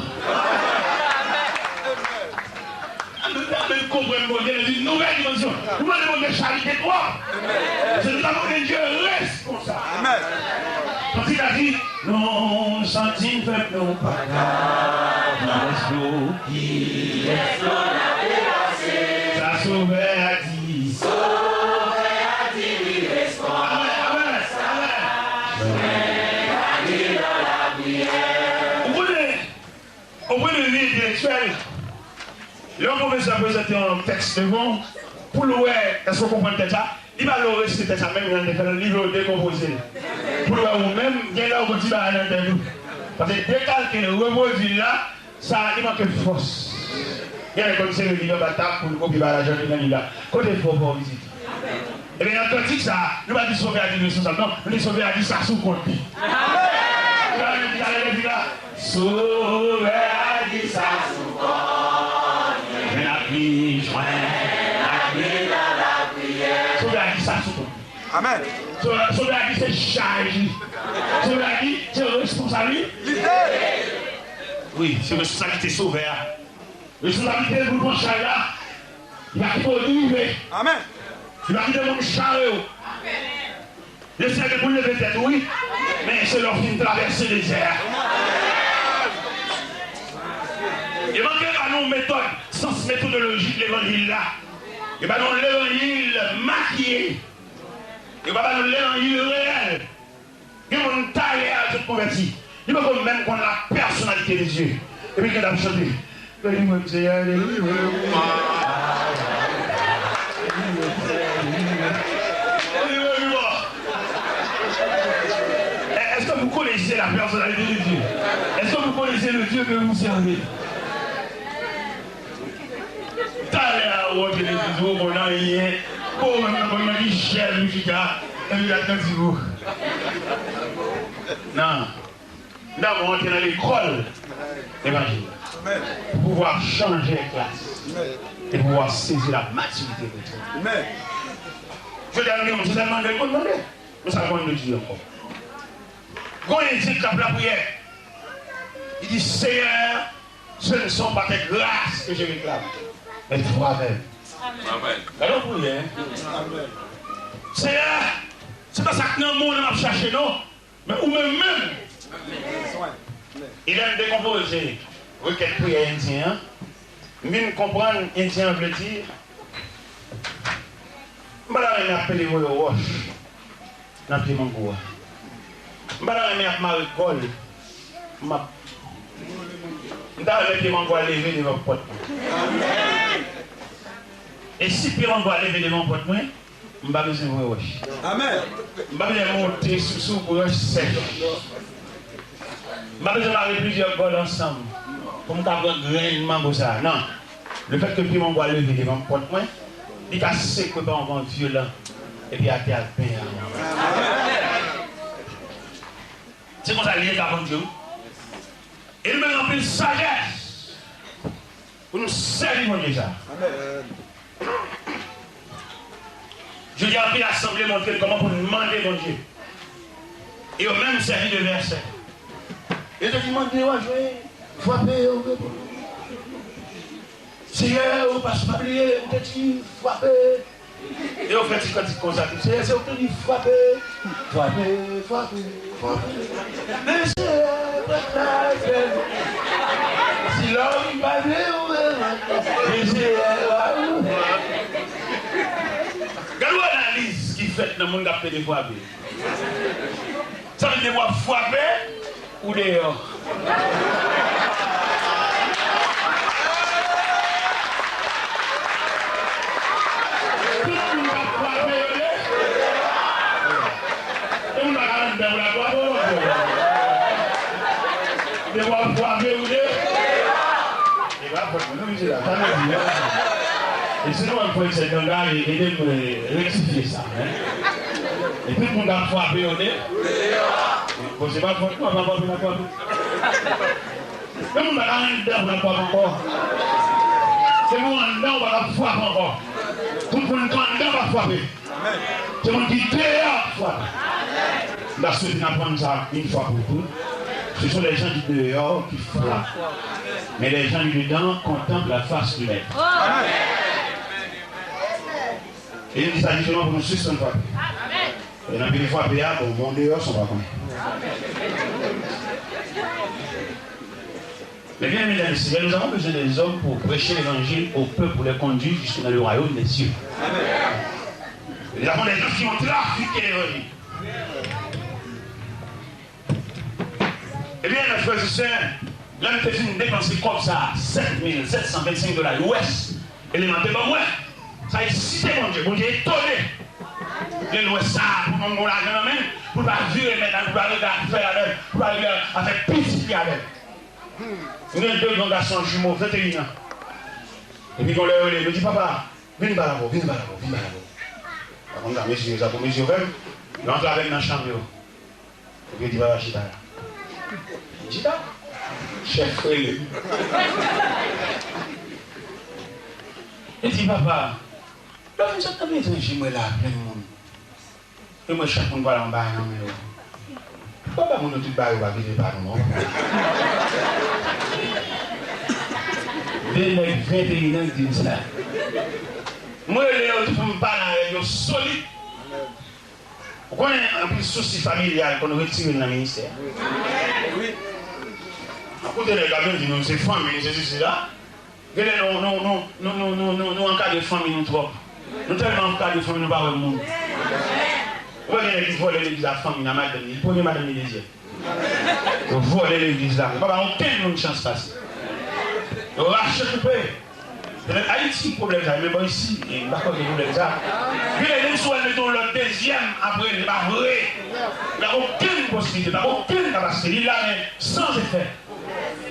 Nous comprenons mon Dieu, une nouvelle dimension. Nous demandons de charité toi. C'est nous avons un Dieu responsable. Quand il a dit, nous sentons qui fait nous pas qui explose la dépassé. Ça sauvait à dit. Sauvait à dit, Amen. Au point de vue intellectuel, le professeur a présenté un texte devant pour le ouais, est-ce qu'on comprend ça? Il va le réciter ça même dans le livre décomposé. Pour le ou même, il y a là où on dit à l'interview. Parce que décalquer le reproduit là, ça il manque de force. Il y a comme c'est le livre bataille pour le copier par la jeune là. Côté fort pour visite. Et bien, quand on dit ça, nous ne pas dire sauver à 10 000 non, nous sauver à 10 ça sous compte. Sauver à 10 ça sous compte. Mais la vie joint, la vie dans la prière. Sauver à 10 ça sous compte. Amen. Sauver à 10 c'est charge. Sauver à 10 c'est responsabilité. Oui, c'est responsabilité sauver. Responsabilité pour mon charge là. Il va produire. Amen. Il va quitter mon chariot. Le Seigneur pour lever tête, oui, mais c'est leur fin de traverser les airs. Il manque à nos méthodes, sans méthodologie de l'évangile là. Il va nous l'évangile maquillé. Il va nous l'évangile réel. Il va nous tailler à toute convertie. Il va même qu'on a la personnalité des yeux. Et puis qu'il a chanté. Est-ce que vous connaissez la personnalité de Dieu? Est-ce que vous connaissez le Dieu que vous servez? T'allez à l'autre des jours, on a rien. Oh, on a dit cher, Lucica, et lui attendez-vous. Non. Nous avons rentré dans l'école évangile pour pouvoir changer les classes et pouvoir saisir la maturité de Dieu. Je dis à nous, c'est tellement de demander, mais ça va nous dire encore. Quand il dit qu'il la prière, il dit Seigneur, ce ne sont pas tes grâces que je réclame, mais toi-même. Amen. Alors prière. Seigneur, c'est pas ça que le monde m'a cherché, non, mais ou même. Il aime décomposer. Requête prière indien. Même comprendre indien veut dire. Je vais appeler le roche. Dans le Pimangoua. Je vais appeler Maricole. Je vais appeler Pimangoua lever devant le porte. Et si Pimangoua lever devant le porte, je vais pas besoin de roche. Amen. Je vais pas monter sous le roche sec. Je vais pas besoin de plusieurs goles ensemble. Pour me faire un grain de mango ça. Non. Le fait que Pimangoua lever devant le porte, il a sec que pas un violent. Et puis à terre pain. C'est comme ça lié avant Dieu. Et nous mettons en sagesse pour nous servir mon Dieu. Je dis en l'assemblée montrer comment pour nous demander mon Dieu. Et au même servi de verset. Et je dis mon Dieu, je vais frapper. Seigneur, on ne passe pas oublier, on te dit frapper. Et on fait quand il consacre, c'est on te dit frapper. Mais c'est si l'homme va bien, regarde l'analyse qui fait dans le monde qui des frapper. Ça veut dire frapper ou dehors. Et sinon, il faut essayer de rectifier ça. Et tout le monde a frappé au nez. C'est pas pour toi, pas pour toi. Tout le monde a un dedans, on n'a pas encore. C'est bon, en dedans, on va frapper encore. Tout le monde en dedans va frapper. C'est mon qui dehors frappe. La suite d'apprendre ça une fois pour toutes. Ce sont les gens du dehors qui frappent. Mais les gens du dedans contemplent la face du maître. Et il dit ça justement pour nous suivre frapper. Et dans les fois, bon, mon dehors sont pas connus. Mais bien aimés dans le Seigneur, nous avons besoin des hommes pour prêcher l'évangile au peuple, pour les conduire jusque dans le royaume des cieux. Nous avons des gens qui ont trafiqué l'évangile. Eh bien, mes frères et sœurs, l'homme était fini de dépenser comme ça 7 725 $ US. Et les mains de moi, ça a excité mon Dieu. Mon Dieu est étonné. Il loué ça pour mon argent même, pour ne pas virer maintenant, pour ne pas arriver à faire avec, pour ne pas arriver à faire pitié avec. Nous avons deux grands garçons jumeaux, 21 ans. Et puis, on leur dit, me dit, papa, viens par là-bas, viens par là-bas, viens par là-bas. Par contre, monsieur, ça pour monsieur, il entre avec dans la chambre. Et puis, il dit, papa, chita là. Chita? Chef, frère. Il dit, papa, là, vous êtes bien étranger, là, plein de monde. Et moi, chaque monde va en bas, non, mais. Pourquoi pas mon autre barre va quitter par nous? 21 ans qui disent ça. Moi, les autres, je me parle avec eux solides. Vous connaissez un peu de souci familial qu'on retire dans le ministère? Oui. Écoutez, les gars, nous, c'est famille, c'est ceci là. Nous, en cas de famille, nous trop. Nous, tellement en cas de famille, nous ne parlons pas de monde. Vous voyez l'église voler l'église à la famille, la madame, le premier madame et deuxième. Vous volez l'église là. Pas aucun monde chance passer. Vous rachetez le pays. Haïti, problème ça, mais bon ici, il n'y a pas de problème ça. Puis les gens mettons le deuxième après, il n'est pas vrai. Il n'y a aucune possibilité, il n'y a aucune capacité. Il est là, mais sans effet.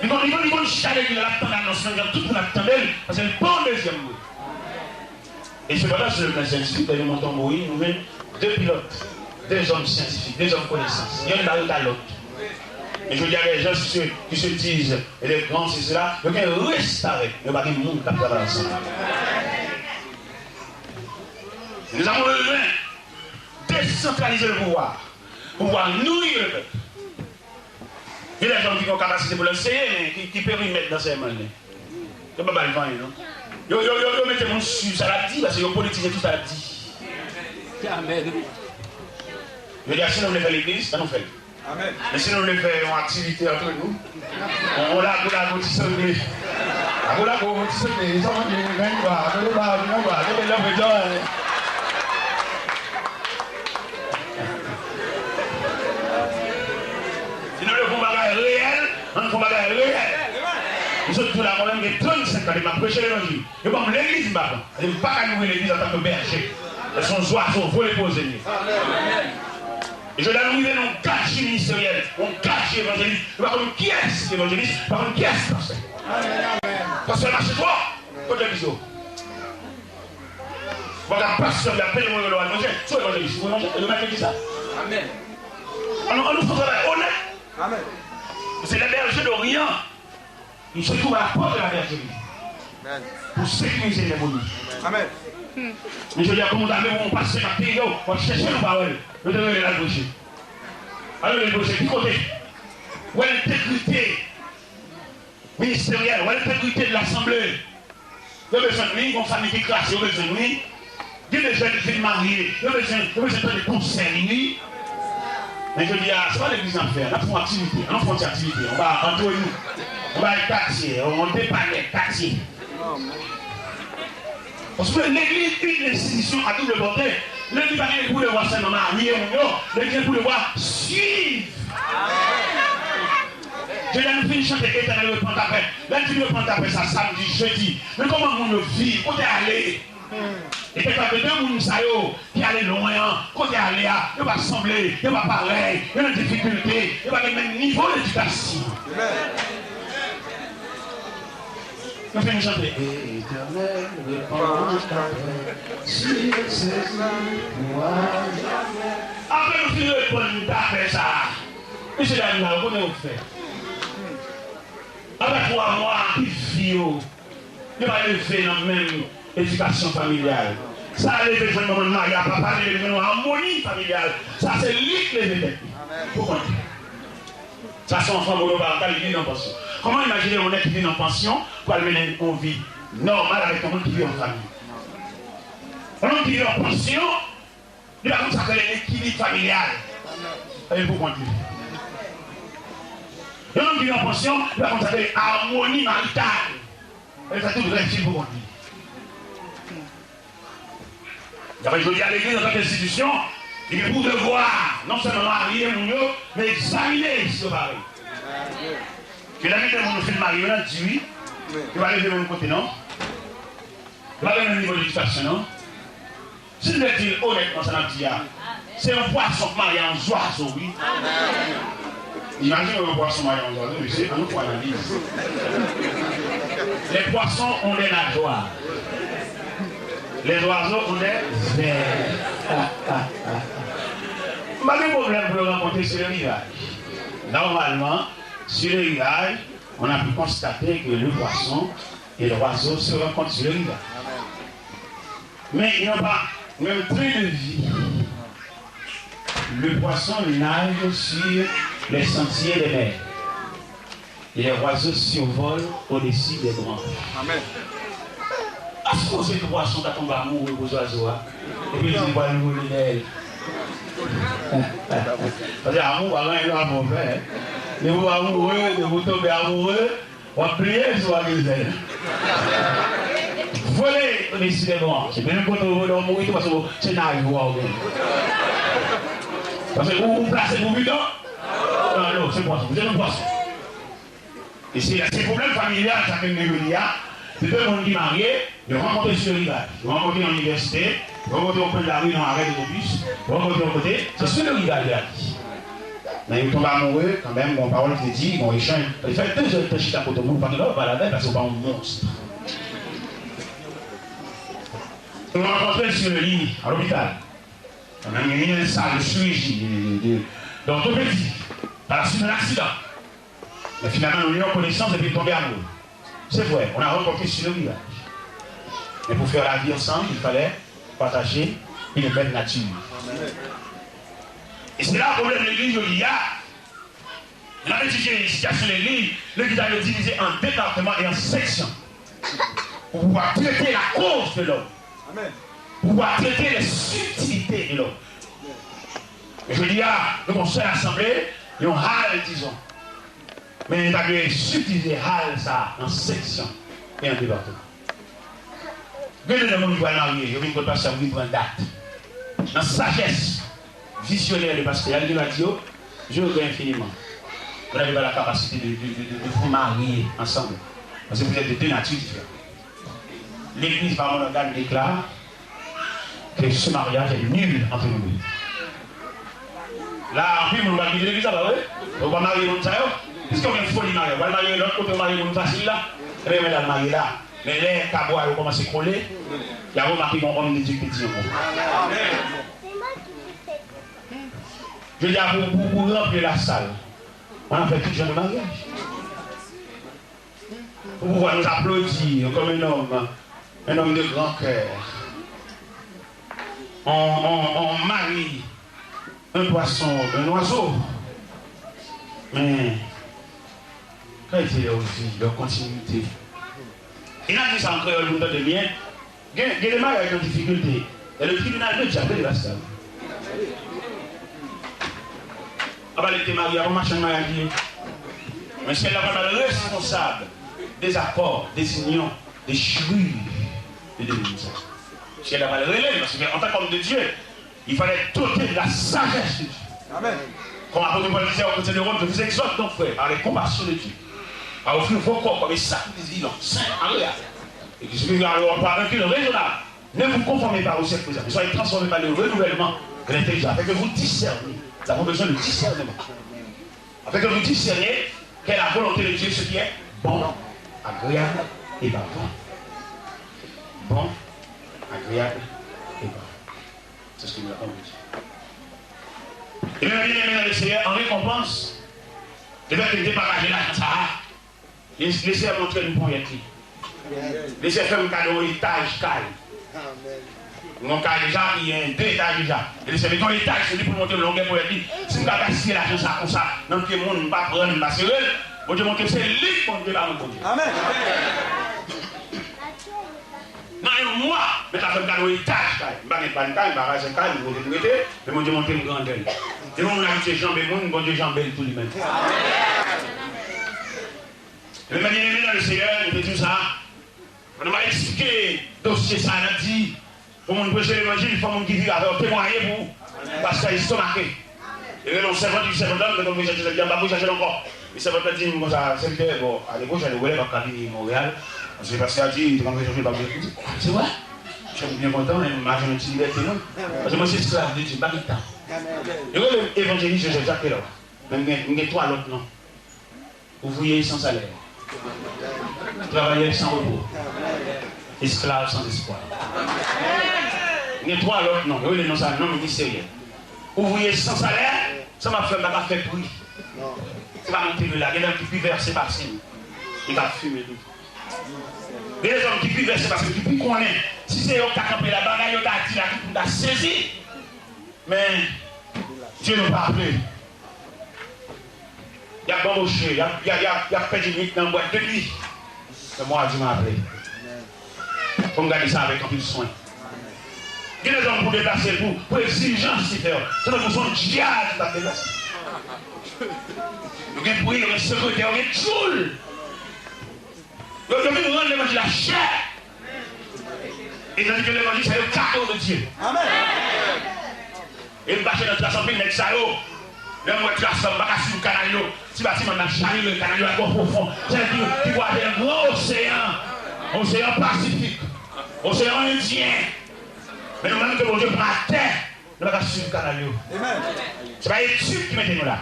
Ils vont chaler, il attend l'annonce, tout le monde attend d'elle, parce que c'est le bon deuxième mot. Et c'est pas là sur le plan scientifique, dans le montant Moïse, nous avons deux pilotes, deux hommes scientifiques, deux hommes connaissances. Il y en a un à l'autre. Et je dis à les gens qui se disent, et les grands, c'est cela, il y a un restaurer, il n'y a pas de monde qui travaille ensemble. Nous avons besoin de décentraliser le pouvoir, pour pouvoir nourrir le peuple. Il y a des gens qui ont capacité pour l'enseigner, mais qui peuvent y mettre dans ces mains. C'est pas mal, non? Yo mettez mon sur ça l'a dit, parce que yo politisez tout ça l'a dit. Amen. Je dis, si nous voulons faire l'église, ça nous fait. Amen. Mais si nous voulons faire une activité entre nous, on l'a pour la compétition. On l'a pour la compétition. Ils ont dit, on va, si nous voulons faire réel, on fait un réel. Nous sommes tous là, quand même, 35 ans, ils m'ont prêché l'évangile. Ils m'ont dit l'église, ils n'ont pas qu'à nous l'église en tant que berger. Elles sont oiseaux, il faut les poser. Et je dois nous arriver dans un gâchis ministériel, un gâchis évangéliste. Par contre, qui est évangéliste? Par contre, qui est pasteur? Pasteur, marche toi, côté bisou. Voilà, pasteur, il a payé le droit de manger. Soit évangéliste, vous mangez, le maître dit ça. Amen. On nous fait travail honnête. Amen. C'est les bergers d'Orient. Ils se trouvent à la porte de la bergerie. Pour sécuriser les bonus. Amen. Mais je dis à comment on passe à pays, on cherche nos paroles. Le devez la gaucher. Alors le gaucher, qui côté? Où est l'intégrité ministérielle? Où est l'intégrité de l'Assemblée? Il y a besoin de lui, une famille qui classe, il y a besoin de lui. Il y a besoin de filles mariées, il y a besoin de conseils. Mais je dis, c'est pas l'église en faire, on fait une activité, on fait une activité, on va entre nous, on va aller quartier, on dépanne les quartiers. Parce que l'église est une institution à double portée. L'église n'est pas pour le voir seulement marier ou non, l'église est pour le voir suivre. Je viens de finir chanter éternel le prendre après. Là, tu veux prendre après ça samedi, jeudi. Mais comment on vit? Où t'es allé? Et quelque part de deux personnes qui allaient loin, quand t'es allé, il va sembler, il va pareil, il y a une difficulté, il va avoir le même niveau d'éducation. Nous faisons chanter. Éternel, réponds si c'est moi. Après, nous finissons de prendre d'après ça. Monsieur Daniel, comment on fait? Avec 3 mois, il vit, il va élever dans la même éducation familiale. Ça a élevé le moment de mariage, papa, il élevé dans l'harmonie familiale. Ça, c'est lui qui l'élevé. Pourquoi? Ça, c'est enfant monoparental, il vit en pension. Comment imaginer un être qui vit en pension pour aller mener une vie normale avec un monde qui vit en famille? Un homme qui vit en pension, il va comme ça faire l'équilibre familial. Et vous continuez. Il y a un homme qui est en pension, il va constater harmonie maritale. Et ça tout réussi pour lui. Je dis à l'église, dans cette institution, il est pour devoir, non seulement marier, mais examiner ce mari. Que la vie de mon fils marié, on a dit oui. Il va aller de mon côté, non? Il va aller au niveau de l'éducation, non? Si je le dis honnêtement, ça n'a dit, c'est un poisson marié en oiseau, oui. Imaginez un poisson marié en oiseau, mais c'est un autre analyse. Les poissons ont des nageoires. Les oiseaux ont des ailes. Pas de problème pour le rencontrer sur le rivage. Normalement, sur le rivage, on a pu constater que le poisson et l'oiseau se rencontrent sur le rivage. Mais ils n'ont pas même train de vie. Le poisson nage sur les sentiers des mers. Et les oiseaux survolent au-dessus des branches. Amen. Est-ce que c'est le poisson qui tombe amoureux aux oiseaux? Et puis ils voient le mouler d'elle. Parce que l'amour, avant, il est mauvais. De vous amoureux, de vous tomber amoureux, on va prier sur la misère. Voler au-dessus des branches. Et même quand on veut mourir, parce que c'est naïf. Parce que vous placez vos bidons? Non, c'est poisson. Vous êtes un poisson. Et c'est ces problèmes familiaux, ça fait une c'est deux gens qui sont mariés, de rencontrer sur le rivage, de rencontrer dans l'université, de rencontrer au coin de la rue dans l'arrêt d'autobus, de rencontrer au côté, c'est sur le rivage de la vie. Mais ils tombent amoureux, quand même, mon parole qui dit, ils vont échanger. Il fait 2 heures de chute à côté de vous, parce que là, pas la veille, parce que c'est pas un monstre. On l'a rencontré sur le lit, à l'hôpital. On a mis une salle de chirurgie, d'orthopédie, par la suite d'un accident. Mais finalement, nous avons connaissance et puis tombé amoureux. C'est vrai, on a rencontré sur le village. Mais pour faire la vie ensemble, il fallait partager une belle nature. Et c'est là le problème de l'église de l'IA. On a étudié les situations de l'église, l'église a le divisé en départements et en sections. Pour pouvoir traiter la cause de l'homme. Pour pouvoir traiter les subtilités de l'homme. Et je dis, le conseil assemblée, ils ont hal, disons. Mais il a subdivisé hal ça en sections et en départements. Regardez le monde qui va marier, je viens de passer à vous prendre date. Dans la sagesse visionnaire de pasteur, il a dit, je regrette infiniment. Vous n'avez pas la capacité de vous marier ensemble. Parce que vous êtes de 2 natures différentes. L'église par mon organe déclare que ce mariage est nul entre nous. Là, en plus, on va dire l'église, ça va, oui? On va marier l'autre, ça, puisqu'on vient de folie marier. On va marier l'autre côté, on va marier l'autre facile là. Et bien, on va marier là. Mais les cabois ont commencé à coller. Il y a remarqué qu'on homme de Dieu qui dit. Je dis à vous, pour remplir la salle, on a fait tout genre de mariage. Pour pouvoir nous applaudir comme un homme de grand cœur. On marie un poisson, un oiseau. Mais, quand il était aussi, leur continuité. Il a dit ça en créole, vous entendez bien. Il y a des mariages en difficulté. Et le tribunal de Dieu appelle la salle. Ah bah, il était marié, on marche en mariage. Mais c'est la femme responsable des accords, des unions, des cheveux de l'église. C'est la valeur relève, parce qu'en tant qu'homme de Dieu, il fallait doter de la sagesse de Dieu. Amen. Comme l'apôtre Paul disait au côté de Rome, je vous exhorte donc, frère, par les compassions de Dieu, à offrir vos corps comme des sacrifices vivants, saints, agréables. Et que ce que vous avez par un culte raisonnable, ne vous conformez pas au siècle présent, mais soyez transformés par le renouvellement de l'intelligence, afin que vous discerniez. Nous avons besoin de discernement. Afin que vous discerniez quelle est la volonté de Dieu, ce qui est bon, agréable et parfait. Bon, agréable et parfait. C'est ce que nous avons dit. Et bien, bien aimé dans le Seigneur, en récompense, le fait qu'il était partagé là, ça a, laissez montrer une première clé. Laissez faire un cadeau, étage, caille. Mon cas déjà, il y a 2 étages déjà. Et laissez mettre un étage, c'est pour monter le longueur pour être dit. Si vous avez assis la chose comme ça, dans le monde, on ne va pas prendre ma serrure, bon Dieu montre que c'est lui qui monte par mon Dieu. Amen. Non, moi, mais ça fait un cadeau étage, je ne vais pas de taille, je vais pas de taille, je vais pas de taille, mais mon Dieu monte une grandeur. Et nous, on a dit jambes et monde, bon Dieu jambes tout lui-même. Et le bien-aimé dans le Seigneur, il me dit ça. On m'a expliqué le dossier, ça, on a dit, pour mon prêcher l'évangile, il faut mon qui vit avec témoigner pour, parce qu'il est marqué. Et le servant du servant d'homme, quand on cherche, il va chercher encore. Le servant dit, moi, ça, c'est bon, à l'époque, j'allais voir dans le Montréal, parce que parce qu'il a dit, quand on cherche, c'est vrai. Je suis bien content, mais je me suis dit, parce que moi, c'est esclave de Dieu, pas de temps. Et l'évangéliste, je Jacques là. Mais il y a trois autres noms. Ouvrier sans salaire. Travailleur sans repos. Esclave sans espoir. Il y a trois autres noms. Oui, les noms, ça, non ministériel. Ouvrier sans salaire, ça m'a fait bruit. Ça va monter de là. Il y a un qui peut verser par signe. Il va fumer tout. Il y a des hommes qui peuvent verser parce que qui connaissent. Si c'est eux qui ont campé la bagaille, ils ont dit la qui ont saisi. Mais Dieu n'a pas appelé. Il y a bambouché, il y a fait du mythe dans la boîte de nuit. C'est moi qui m'a appelé. Il faut me garder ça avec un peu de soin. Il y a des gens pour déplacer, pour exigence, c'est pour son diable qui va déplacer. Il y a un bruit, il y a un secrétaire, il y a un tchoul. Il y a un rendre l'évangile la chair. Et tandis que l'évangile, c'est le cadeau de Dieu. Amen. Et nous bâchons notre assemblée, notre salaud. Là, moi, tu as ça, je suis sur le canal. Si bâtiment a chargé le canal à corps profond, c'est-à-dire qu'il voit un grand océan Pacifique, océan Indien. Mais nous-mêmes, que mon Dieu prend la terre, nous allons sur le canal. Ce n'est pas l'étude qui met nous là,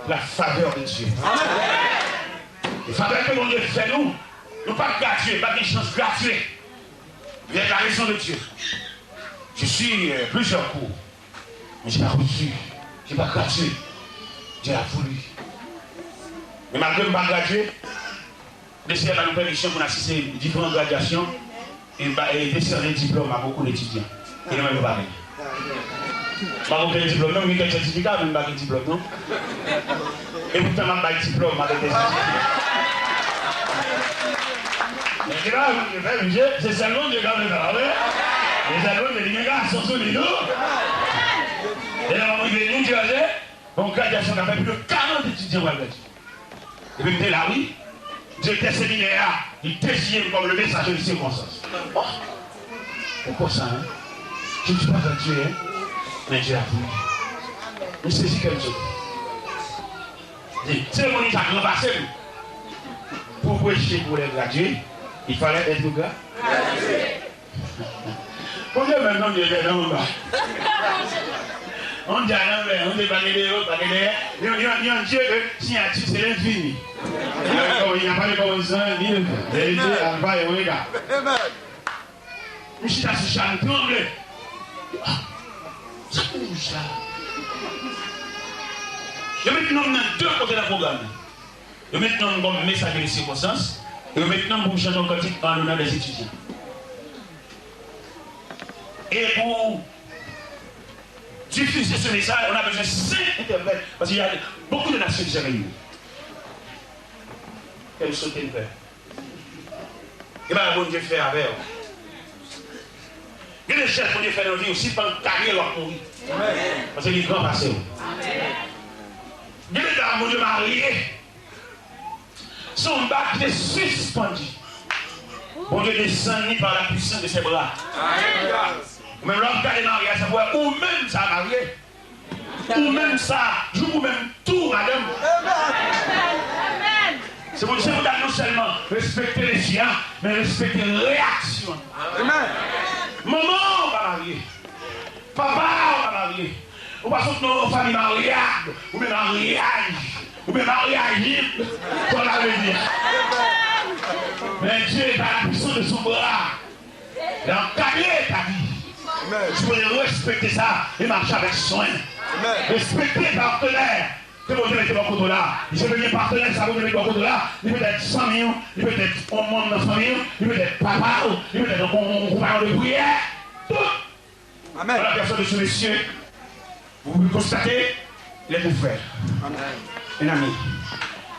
la faveur de Dieu. La faveur que mon Dieu fait nous, nous pas gratuits, pas de chance gratuite. Vient la raison de Dieu. Je suis plusieurs cours, mais je n'ai pas reçu, je n'ai pas gratuit. Dieu a voulu. Mais malgré que je ne suis pas gradué, le Seigneur va nous permission pour assister à différentes graduations et décerner des diplômes à beaucoup d'étudiants. Et nous ne pas rien. Je n'ai pas de diplôme, non, mais j'ai un certificat, mais je n'ai pas de diplôme, non. Et pourtant, je n'ai pas de diplôme avec des certificats. C'est seulement Dieu qui a fait ça. Les allemans, les gars, sont sous les nous. Et là, on est venu, tu vois, bon, graduation, on a fait plus de 40 étudiants. Et puis, là, oui, directeur séminaire, il désigne comme le message de circonstance. Oh, pourquoi ça, hein? Je ne suis pas gradué, hein? Mais Dieu a voulu. Mais c'est si comme ça. C'est le monde qui a grand passé. Pour prêcher pour les gradués, il fallait être gradué. Combien maintenant il y a dans le bas? On dit à l'envers, on dit pas les deux, pas les deux. Il y a un Dieu de signature, c'est l'infini. Il n'y a pas de commencement, ni de vérité, alpha et oméga. Je suis à ce champ, tremble. Ça bouge ça. Je mets maintenant deux côtés de la programme. Je mets maintenant comme message de circonstances. Et maintenant pour changer le cantique en l'honneur des étudiants. Et pour diffuser ce message, on a besoin de 5 interprètes. Parce qu'il y a beaucoup de nations qui se réunissent. Quelle chose qu'elle fait? Et bien, bon Dieu fait avec eux. Il y a des chefs que Dieu fait dans la vie aussi, pendant que carrière leur mourir. Parce qu'il est grand passé. Il y a des dames, mon Dieu, mariés. Son bac est suspendu. Bon Dieu descend par la puissance de ses bras. Même l'homme qui a des mariages, ça voit ou même ça marié. Ou même ça, joue ou même tout, madame. C'est pour ça que non seulement respecter les siens, mais respecter les réactions. Maman, on va marier. Papa, on va marier. Ou pas que nos familles mariées, ou même mariage, ou même mariage, pour la venir. Mais Dieu est à la puissance de son bras. Il a encadré ta vie. Tu peux respecter ça et marcher avec soin. Respecter tes partenaires. Que mon Dieu mette mon côté là. Je veux bien partenaire, ça vous mettre mon côté là. Il peut être 100 millions, il peut être un monde dans 100 millions, il peut être papa, il peut être un compagnon de prière. Tout. Amen. Dans la personne de ce monsieur, vous pouvez constater, il est mon frère. Un ami,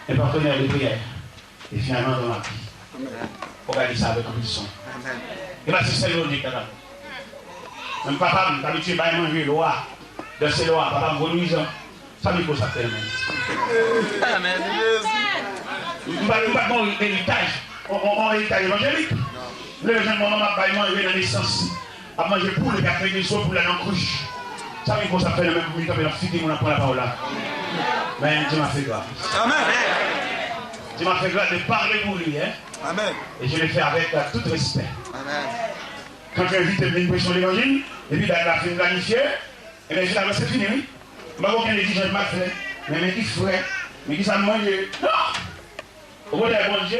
un partenaire de prière. Et finalement dans la vie. Regardez ça avec conviction. Et bien c'est celle-là qui est capable. Même papa, je suis habitué à manger l'oie. Dans ces lois, papa me reluisant. Ça me pose à faire. Amen. Nous pas bon héritage, on héritage évangélique. Le jeune moment m'a pas mangé dans la naissance. À manger pour le café des soins pour la cruche. Ça veut dire qu'on s'appelle le même pour lui, comme il a fini, on apprend la parole là. Mais Dieu m'a fait grâce. Amen. Dieu m'a fait grâce de parler pour lui. Hein? Amen. Et je l'ai fait avec tout respect. Amen. Quand tu invites une pression de l'évangile, et puis la fin planifiée, et bien finalement c'est fini, oui. Je ne sais pas aucun étudiant de ma fait, mais qui frère, mais qui ça mange. Non! Au bout d'un bon Dieu,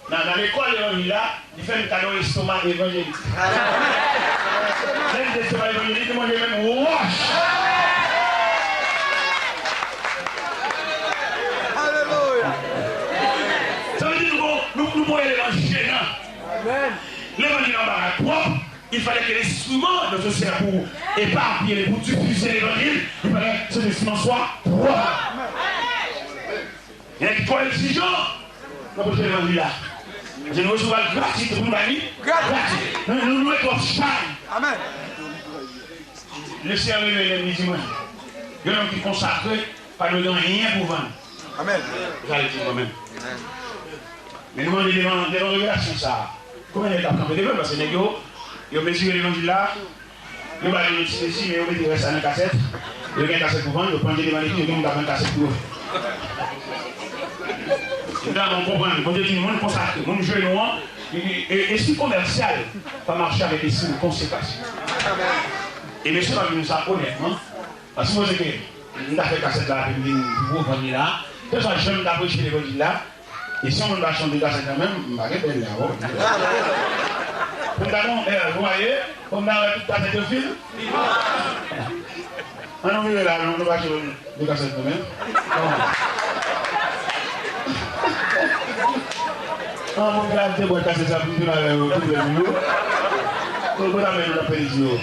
dans l'école de l'évangile là, il fait le cadeau l'estomac évangélique. Même l'estomac évangélique, il mange même wash! Ça veut dire que nous pouvons aller dans le gênant. L'évangile en barre propre, il fallait que l'instrument de ce cerveau pour éparpiller, pour diffuser l'évangile, il fallait que ce instrument soit propre. Il y a qui sont exigeants pour l'évangile là. Je nous reçois gratuit pour nous gratuit. Nous nous mettons shine. Amen. Le service de l'ennemi dimanche. Il y a un homme qui consacre, pas de rien pour vendre. Amen. J'allais dire moi-même. Mais nous demandons des révélations ça. Comment est-ce qu'on peut parce que les gars, ils ont mesuré l'évangile là, ils ont pas de ici, mais ils ont mis ça dans la cassette. Ils ont une cassette pour vendre, ils ont pris des manières, ils ont une cassette pour eux. Là, on comprend, on dit que mon consacré, mon jeu noir, et si commercial, pas marcher avec des signes de conséquences. Et monsieur va nous ça honnêtement, parce que moi, je fait cassette là, puis vous venir là, que ça, je vais approcher l'évangile là. Et si on va chanter dans cette même, on va répéter là-haut. Vous voyez, on a tout à fait de fil. On va là, on va chanter de cassette de même. On va gratter pour casser ça pour tout le monde. On va mettre la péninsule.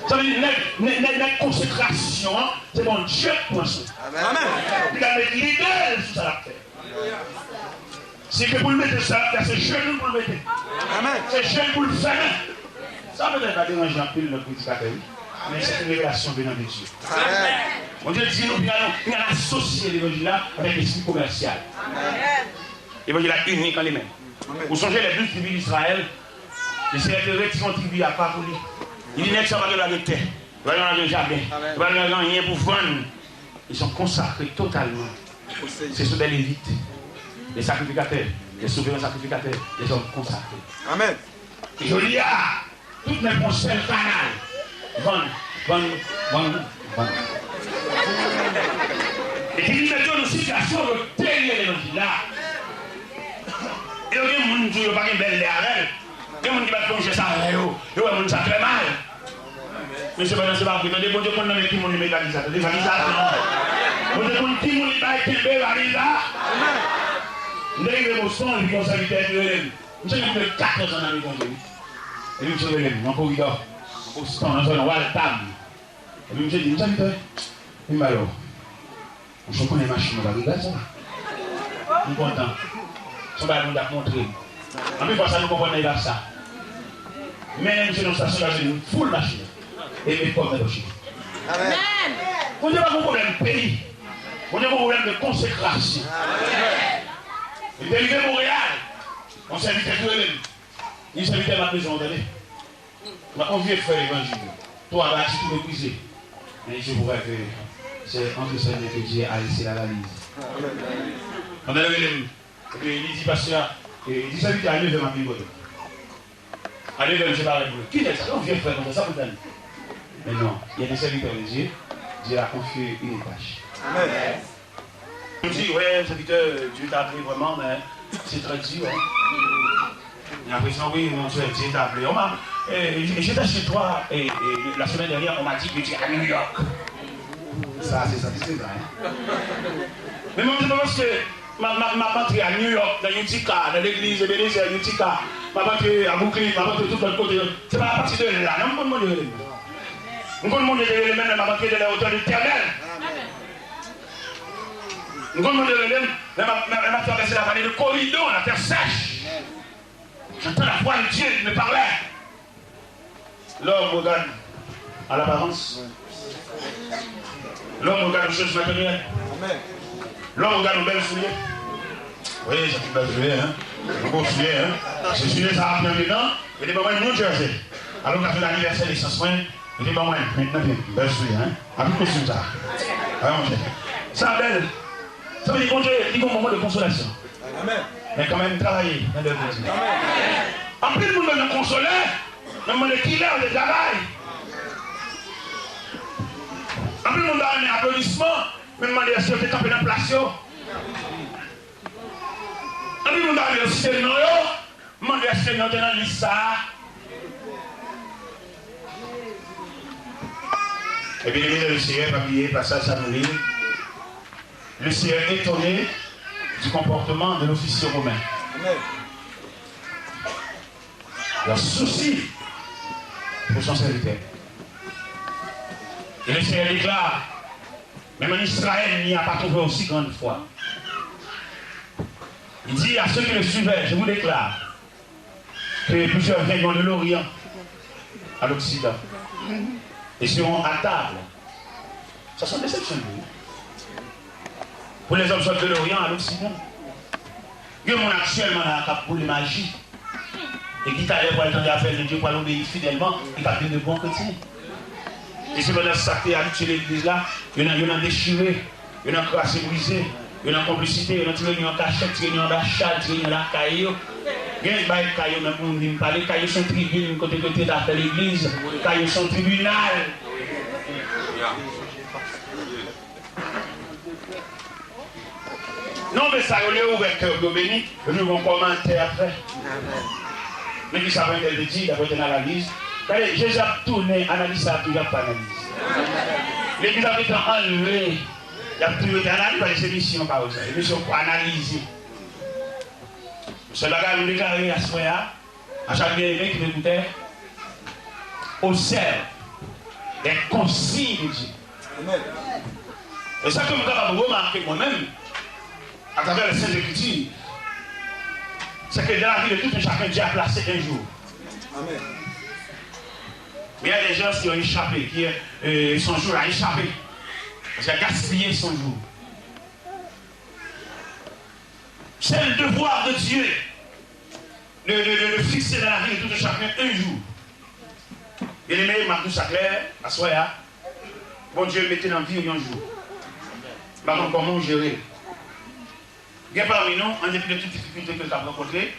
Ça veut dire que la consécration, c'est mon Dieu pour ça. Amen. Il a mis l'idée sur ça la terre. C'est que pour le mettre ça la terre, c'est jeune pour le mettre. Amen. C'est jeune pour le faire. Ça peut-être pas déranger un peu notre prédicateur, mais c'est une révélation venant de Dieu. Amen. Mon Dieu dit, nous allons associer l'évangile là avec l'esprit commercial. L'évangile là unique en lui-même. Vous songez les 12 tribus d'Israël, les sénateurs qui sont tribus à part pour lui. Il dit, n'est-ce pas de la terre, il va y avoir le jardin, il va y avoir rien pour vendre. Ils sont consacrés totalement. Ce sont des lévites, des sacrificateurs, des souverains sacrificateurs, des hommes consacrés. Amen. Et je dis, toutes mes conseils canal, vendre. Et qui dit, mettons une situation de terre là. Et il y a des gens qui n'ont pas de belle l'air. Il y a des gens qui vont plonger ça à l'air. Il y a des gens qui ça très mal. Mais c'est pas dans ce bar. Il y a des gens qui ont été mécanisateurs. Des mécanisateurs. Il y a des gens qui ont été mécanisateurs. Il y a des gens qui ont été mécanisateurs. Je suis venu de 14 ans dans les congés. Et puis je suis venu dans le corridor, au stand, dans un Waltam. Et puis je dis, vous savez, il m'a dit, je connais ma machine, on va regarder ça. Je suis content. Son bagage nous a montré. En plus, ça nous comprenons pas ça. Mais nous sommes station là, une full machine. Et mes pommes de chine. Amen. On n'a pas de problème de pays. On n'a pas de problème de consécration. Et d'arriver à Montréal, on s'invite à tout le monde. Il s'invite à ma maison, on vient faire l'évangile. Toi, là, tu peux mépriser. Mais je voudrais que c'est entre ce que Dieu a laissé la valise. On a levé il dit, pasteur, il dit, ça lui dit, allez vers ma vie. Allez vers, je parle pour lui. Qui est ça? On vient faire comme ça, vous. Mais non, il y a des serviteurs de Dieu, Dieu a confié une tâche. Amen. On dit, ouais, serviteur, Dieu t'a appelé vraiment, mais c'est très dur. J'ai l'impression, oui, mon Dieu t'a appelé. J'étais chez toi, et la semaine dernière, on m'a dit que tu es à New York. Ça, c'est vrai. Mais moi, je pense que ma patrie à New York, dans Utica, dans l'église Ebenezer Utica, ma patrie à Brooklyn, ma patrie tout l'autre côté, c'est pas la partie de là. Non, on peut le monde de l'élève, ma patrie de la hauteur éternelle. On peut le monde de l'élève, ma traversé la vallée de Corridon, la terre sèche. J'entends la voix de Dieu me parler. L'homme regarde à l'apparence. L'homme regarde les choses matérielles. L'homme regarde nos belles souliers. Oui, c'est une belle soulier, hein. Un beau soulier, hein. C'est soulier, ça a bien dedans. Il est pas moins New Jersey. Alors, on a fait l'anniversaire des Saint-Soins. Il est pas moins. Maintenant, bien. Belle soulier, hein. Avec le costume, ça. Ah, mon cher. Ça, belle. Ça veut dire qu'on a un moment de consolation. Amen. Mais quand même, travailler dans le monde. En plus, le monde veut nous consoler. Même le killer de travail. En plus, le monde a un applaudissement. Même demander si on est campé dans la place. En plus, le monde a un système. Demander si on est dans la liste. Et puis, le Seigneur, papier, passage à nous lire. Le Seigneur est étonné du comportement de l'officier romain. Leur souci pour son serviteur. Et le Seigneur déclare, même en Israël, il n'y a pas trouvé aussi grande foi. Il dit à ceux qui le suivaient, je vous déclare, que plusieurs viendront de l'Orient à l'Occident et seront à table. Ça sont des exceptions. Pour les hommes sortent de l'Orient à l'Occident. Il y a mon actuellement là pour les magies. Et qui t'a l'air pour attendre à faire de Dieu pour l'obéir fidèlement, il va bien de bons chrétiens. Et c'est pendant ça que habitué l'église là, il y en a déchiré, il y en a crassé, brisé, il y en a complicité, il y en a tiré en cachette, tiré en d'achat, tiré en caillou. Il y a des cailloux même pour me parler, cailloux sont tribune, côté d'affaire l'église, cailloux sont tribunal. Non, mais ça, on est ouvert cœur de béni, nous allons commenter après. Mais qui savait qu'elle dit, d'après une analyse. J'ai déjà tourné, analyse ça, il n'y a pas d'analyse. L'église a été enlevée. Il y a plus d'analyse par les émissions, par exemple. Les émissions pour analyser. Ce bagage nous déclaré à ce moment-là, à chaque bien-aimé qui m'écoutait, observe les consignes de Dieu. Et ça que je vais remarquer moi-même, à travers les Saintes Écritures, c'est que dans la vie de tout un chacun, Dieu a placé un jour. Amen. Mais il y a des gens qui ont échappé, qui son jour a échappé. Parce qu'il a gaspillé son jour. C'est le devoir de Dieu de fixer dans la vie de tout un chacun un jour. Bien aimé, Marcus Saclair, à Soya, bon Dieu mettez dans la vie un jour. Par contre, comment gérer? Il y a parmi nous, en dépit de toutes les difficultés que nous avons rencontrées,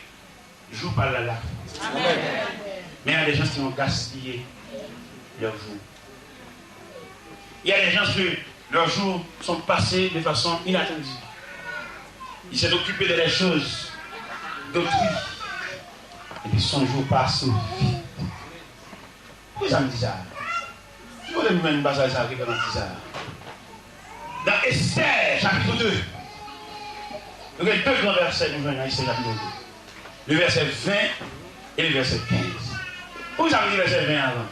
jour par là. Mais il y a des gens qui ont gaspillé leurs jours. Il y a des gens qui, leurs jours sont passés de façon inattendue. Ils s'est occupé de les choses d'autrui. Et puis son jour passe vite. Pourquoi ça me dit ça? Pourquoi vous même pas ça qui me dit ça? Dans Esther, chapitre 2, il y a deux grands versets nous venons dans Esther, chapitre 2. Le verset 20 et le verset 15. Pourquoi ça me dit le verset 20 avant?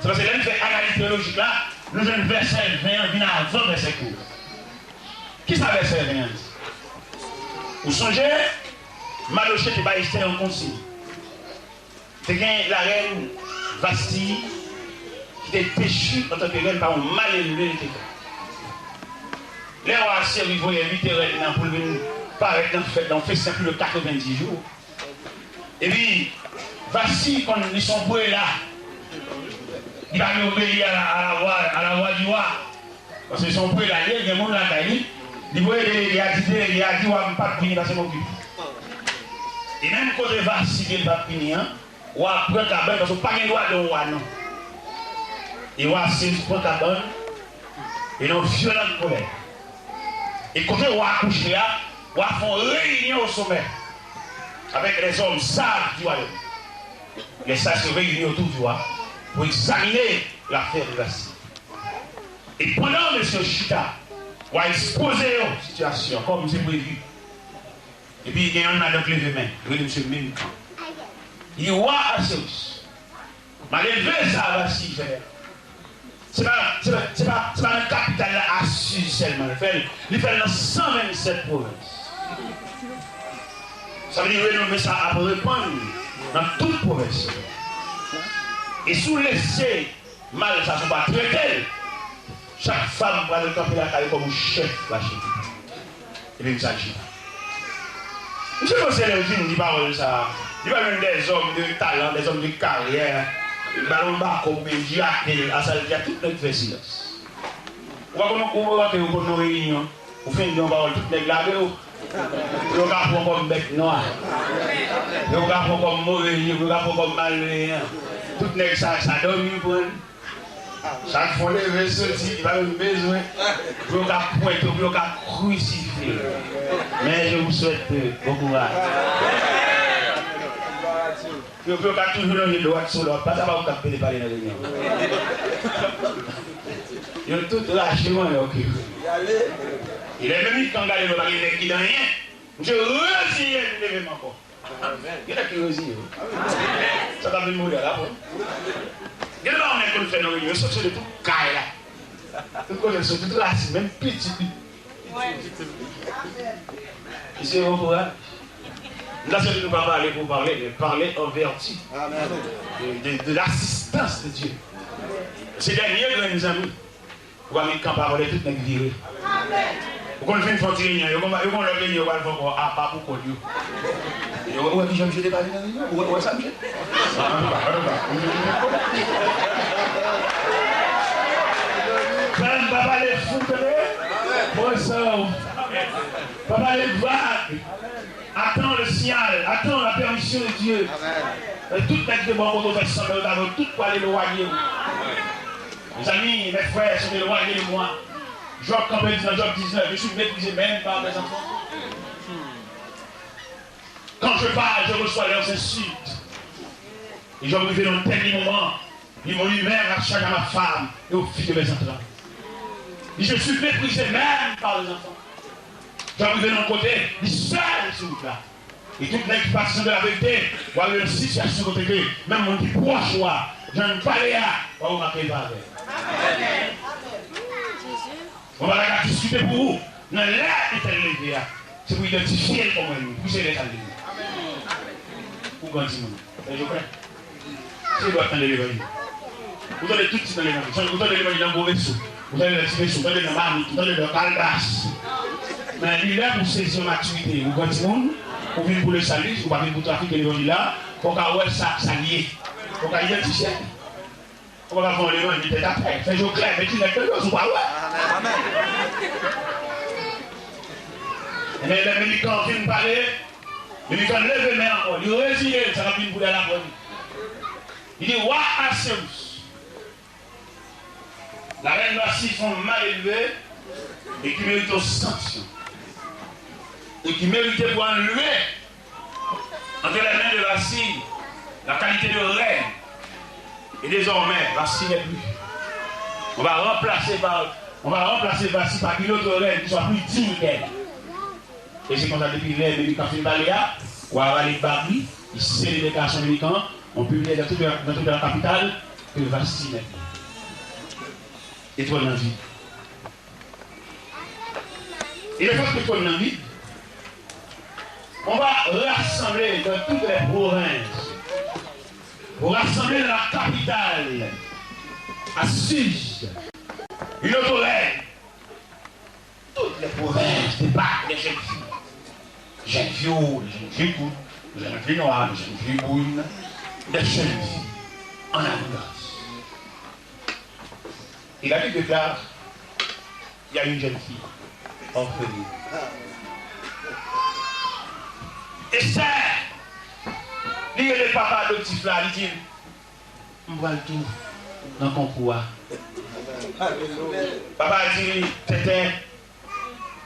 C'est parce que là, nous faisons analyse théologique là, nous avons le verset 20 vient avant le verset court. Qui ça verset 20? Vous songez, Maloché qui va Esther en consigne. C'est la reine Vasti qui était péchue en tant que reine par un mal élevé. Les rois assyriens voyaient 8 reines pour venir paraître dans le festin plus de 90 jours. Et puis, Vasti, quand ils sont boués là, il va obéir à la voix du roi. Parce qu'ils sont boués là, il y a des gens là, il a dit, on ne va pas venir dans ce moment. Et même quand il va si il va finir, on va prendre la bonne parce qu'on n'a pas de droit de roi, non. Et on va prendre la bonne et non violente colère. Et quand on va accoucher, on va faire une réunion au sommet avec les hommes sages du royaume. Les sages se réunissent autour du roi pour examiner l'affaire de Vasti. Et pendant M. Chita, on va exposer la situation comme c'est prévu. Et puis il y a un avec les mains, il dit M. Mim. Il dit roi Asséus. Mais lever ça va si faire. C'est pas un capital à Assus seulement. Il fait dans 127 provinces. Ça veut dire que ça a répandre dans toute province. Et sous laisser mal, ça ne va pas traiter. Chaque femme va le camper la caille comme un chef lâché. Et puis, ça chie. Je pense que les films, ils parlent de ça. Ils parlent des hommes de talent, des hommes de carrière. Ils parlent de comme ils à ça, il y a tout le fait silence. Vous voyez comment vous avez une réunion, vous faites une parole, tout le monde vous avez comme bec noir, vous avez comme mauvais, vous avez comme malveillant. Tout le monde ça dormi pour eux. Chaque fois que vous sortir, il va avoir besoin. Vous avez pointé, vous avez crucifié. Mais je vous souhaite bon courage. Vous avez toujours donné le droit sur l'autre, pas ça va vous taper les balles dans les réunions. Ils ont tout lâché, moi, ok. Il est même quand il va aller qui n'a rien. Je résille l'événement encore. Il y a qui résille. Ça va venir mourir là. Quel est on est fait nos réunions, sauf que de tout caille là. Tout comme ça, tout là, même petit. Ici, on pourra. Là, c'est de ne pas parler pour parler, mais parler en vertu de l'assistance de Dieu. C'est dernier, mes amis. Vous allez quand parler toute notre vie. Vous connaissez une fois que vous allez faire pas pour Dieu. Vous avez jamais jeté par les réunions? Vous avez ça, Michel? Papa les foutre, papa les vagues. Attends le signal, attends la permission de Dieu. Toute la de bon côté, nous avons tout pour aller éloigner. Mes amis, mes frères sont éloignés de moi. Job 19, Job 19, je suis méprisé même par mes enfants. Quand je parle, je reçois leurs insultes. Et je me fais dans tel moment, ils m'ont eu même à chaque à ma femme et aux filles de mes enfants. Et je suis méprisé même par les enfants. J'arrive de mon côté, ils sont sur le plat. Et toute l'expression de la vérité, voilà une situation côté que même mon dit proche, je ne parle pas, on va préparer. On va la discuter pour vous. Dans l'air est c'est pour identifier comment nous, pour pousser les salles. Pour continuer. Je crois. C'est doit attendre l'évangile. Vous allez tout de suite dans l'évangile. Vous allez l'évangile dans le mauvais sous. Vous allez le vous allez dans la marmite, vous allez dans le calebasse. Mais il est là pour saisir maturité. Vous continuez, vous venez pour le salut, vous venez pour trafiquer l'évangile là, pour qu'on ça lié. Pour qu'on identifie. On va faire l'évangile peut-être après. C'est jour clair, mais tu n'as que chose ou pas, ouais. Amen. Mais les militants viennent parler, les militants lèvent les mains encore, ils résillent, ça va venir pour la bonne. Il dit, wa Asseus. La reine Vassie sont mal élevés et qui méritent sanction. Et qui méritent pour enlever entre les mains de Vassie la qualité de reine. Et désormais, Vassie n'est plus. On va remplacer Vassie par une autre reine qui soit plus digne d'elle. Et c'est comme ça depuis les quand il Baléa, on va aller Barbi, il sait les déclarations militants, on publie dans toute la capitale que Vassie n'est plus. Et toi dans la vie. Et le fait que toi dans la vie, on va rassembler dans toutes les provinces. Pour rassembler dans la capitale, à Suse, une autre reine. Toutes les provinces débarquent des jeunes filles. Jeunes filles, des jeunes filles, des jeunes filles noires, des jeunes filles brunes, des jeunes filles en abondance. Et la Bible déclare, il y a une jeune fille orpheline. Et ça, il y a le papa adoptif là, il dit, on voit le tout dans le concours. Papa dit, Tété,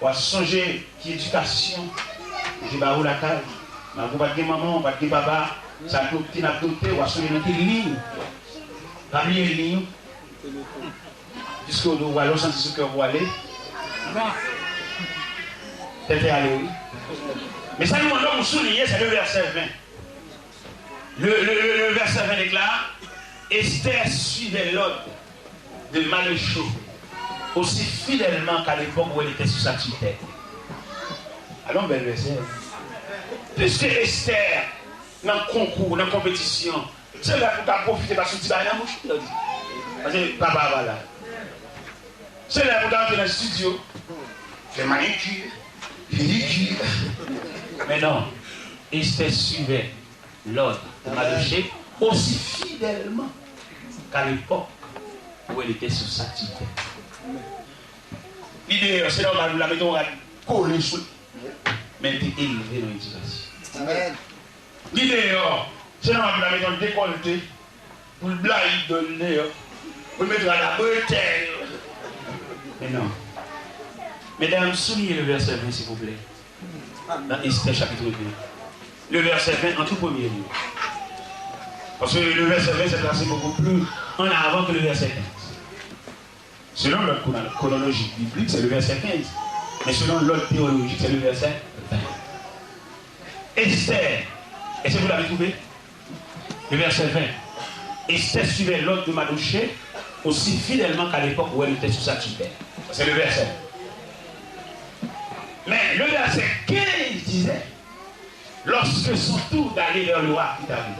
on va songer qui éducation. Je dis, bah, où la caille? On va pas dire maman, on va dire papa, ça a tout n'a adopté, on va songer dans quelle ligne? Pas bien ligne. Jusqu'au dos, on va sentir ce que vous allez. Tété, allez, oui. Mais ça, nous demandons de souligner, c'est le verset 20. Le verset 20 déclare, Esther suivait l'ordre de Maléchée aussi fidèlement qu'à l'époque où elle était sous sa tutelle. Allons, bel verset. Puisque Esther, dans le concours, dans la compétition, c'est là pour profiter parce que tu vas aller à la bouche. Parce que papa, voilà. C'est là pour entrer dans le studio. Fait manicure, pédicure. Mais non, Esther suivait l'ordre de Mardochée aussi fidèlement qu'à l'époque où elle était sous sa tutelle. L'idée, c'est là où la maison a collé sous. Mais elle était élevée dans l'éducation. L'idée, c'est là où la maison décolletée pour le blague donner, pour le mettre à la bretelle. Mais non. Mesdames, soulignez le verset 20, s'il vous plaît. Dans Esther chapitre 2. Le verset 20 en tout premier lieu. Parce que le verset 20 s'est placé beaucoup plus en avant que le verset 15. Selon l'ordre chronologique biblique, c'est le verset 15. Mais selon l'ordre théologique, c'est le verset 20. Esther, est-ce que vous l'avez trouvé? Le verset 20. Esther suivait l'ordre de Mardochée aussi fidèlement qu'à l'époque où elle était sous sa tutelle. C'est le verset. Mais le verset 15 disait, lorsque son tour d'aller vers le roi est arrivé.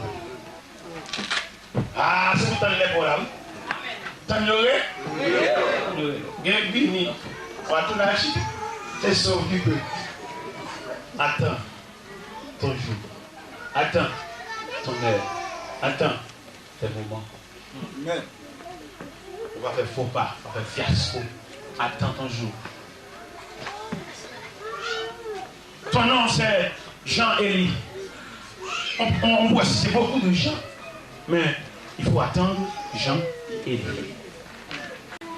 Ah, c'est vous t'en pour là, oui? T'en aurais? Oui. Bienvenue. On va tout lâcher. C'est sauve du peu. Attends ton jour. Attends ton heure. Attends tes moments. On va faire faux pas, on va faire fiasco. Attends ton jour. Ton nom c'est Jean-Élie. On voit c'est beaucoup de gens, mais il faut attendre Jean-Élie.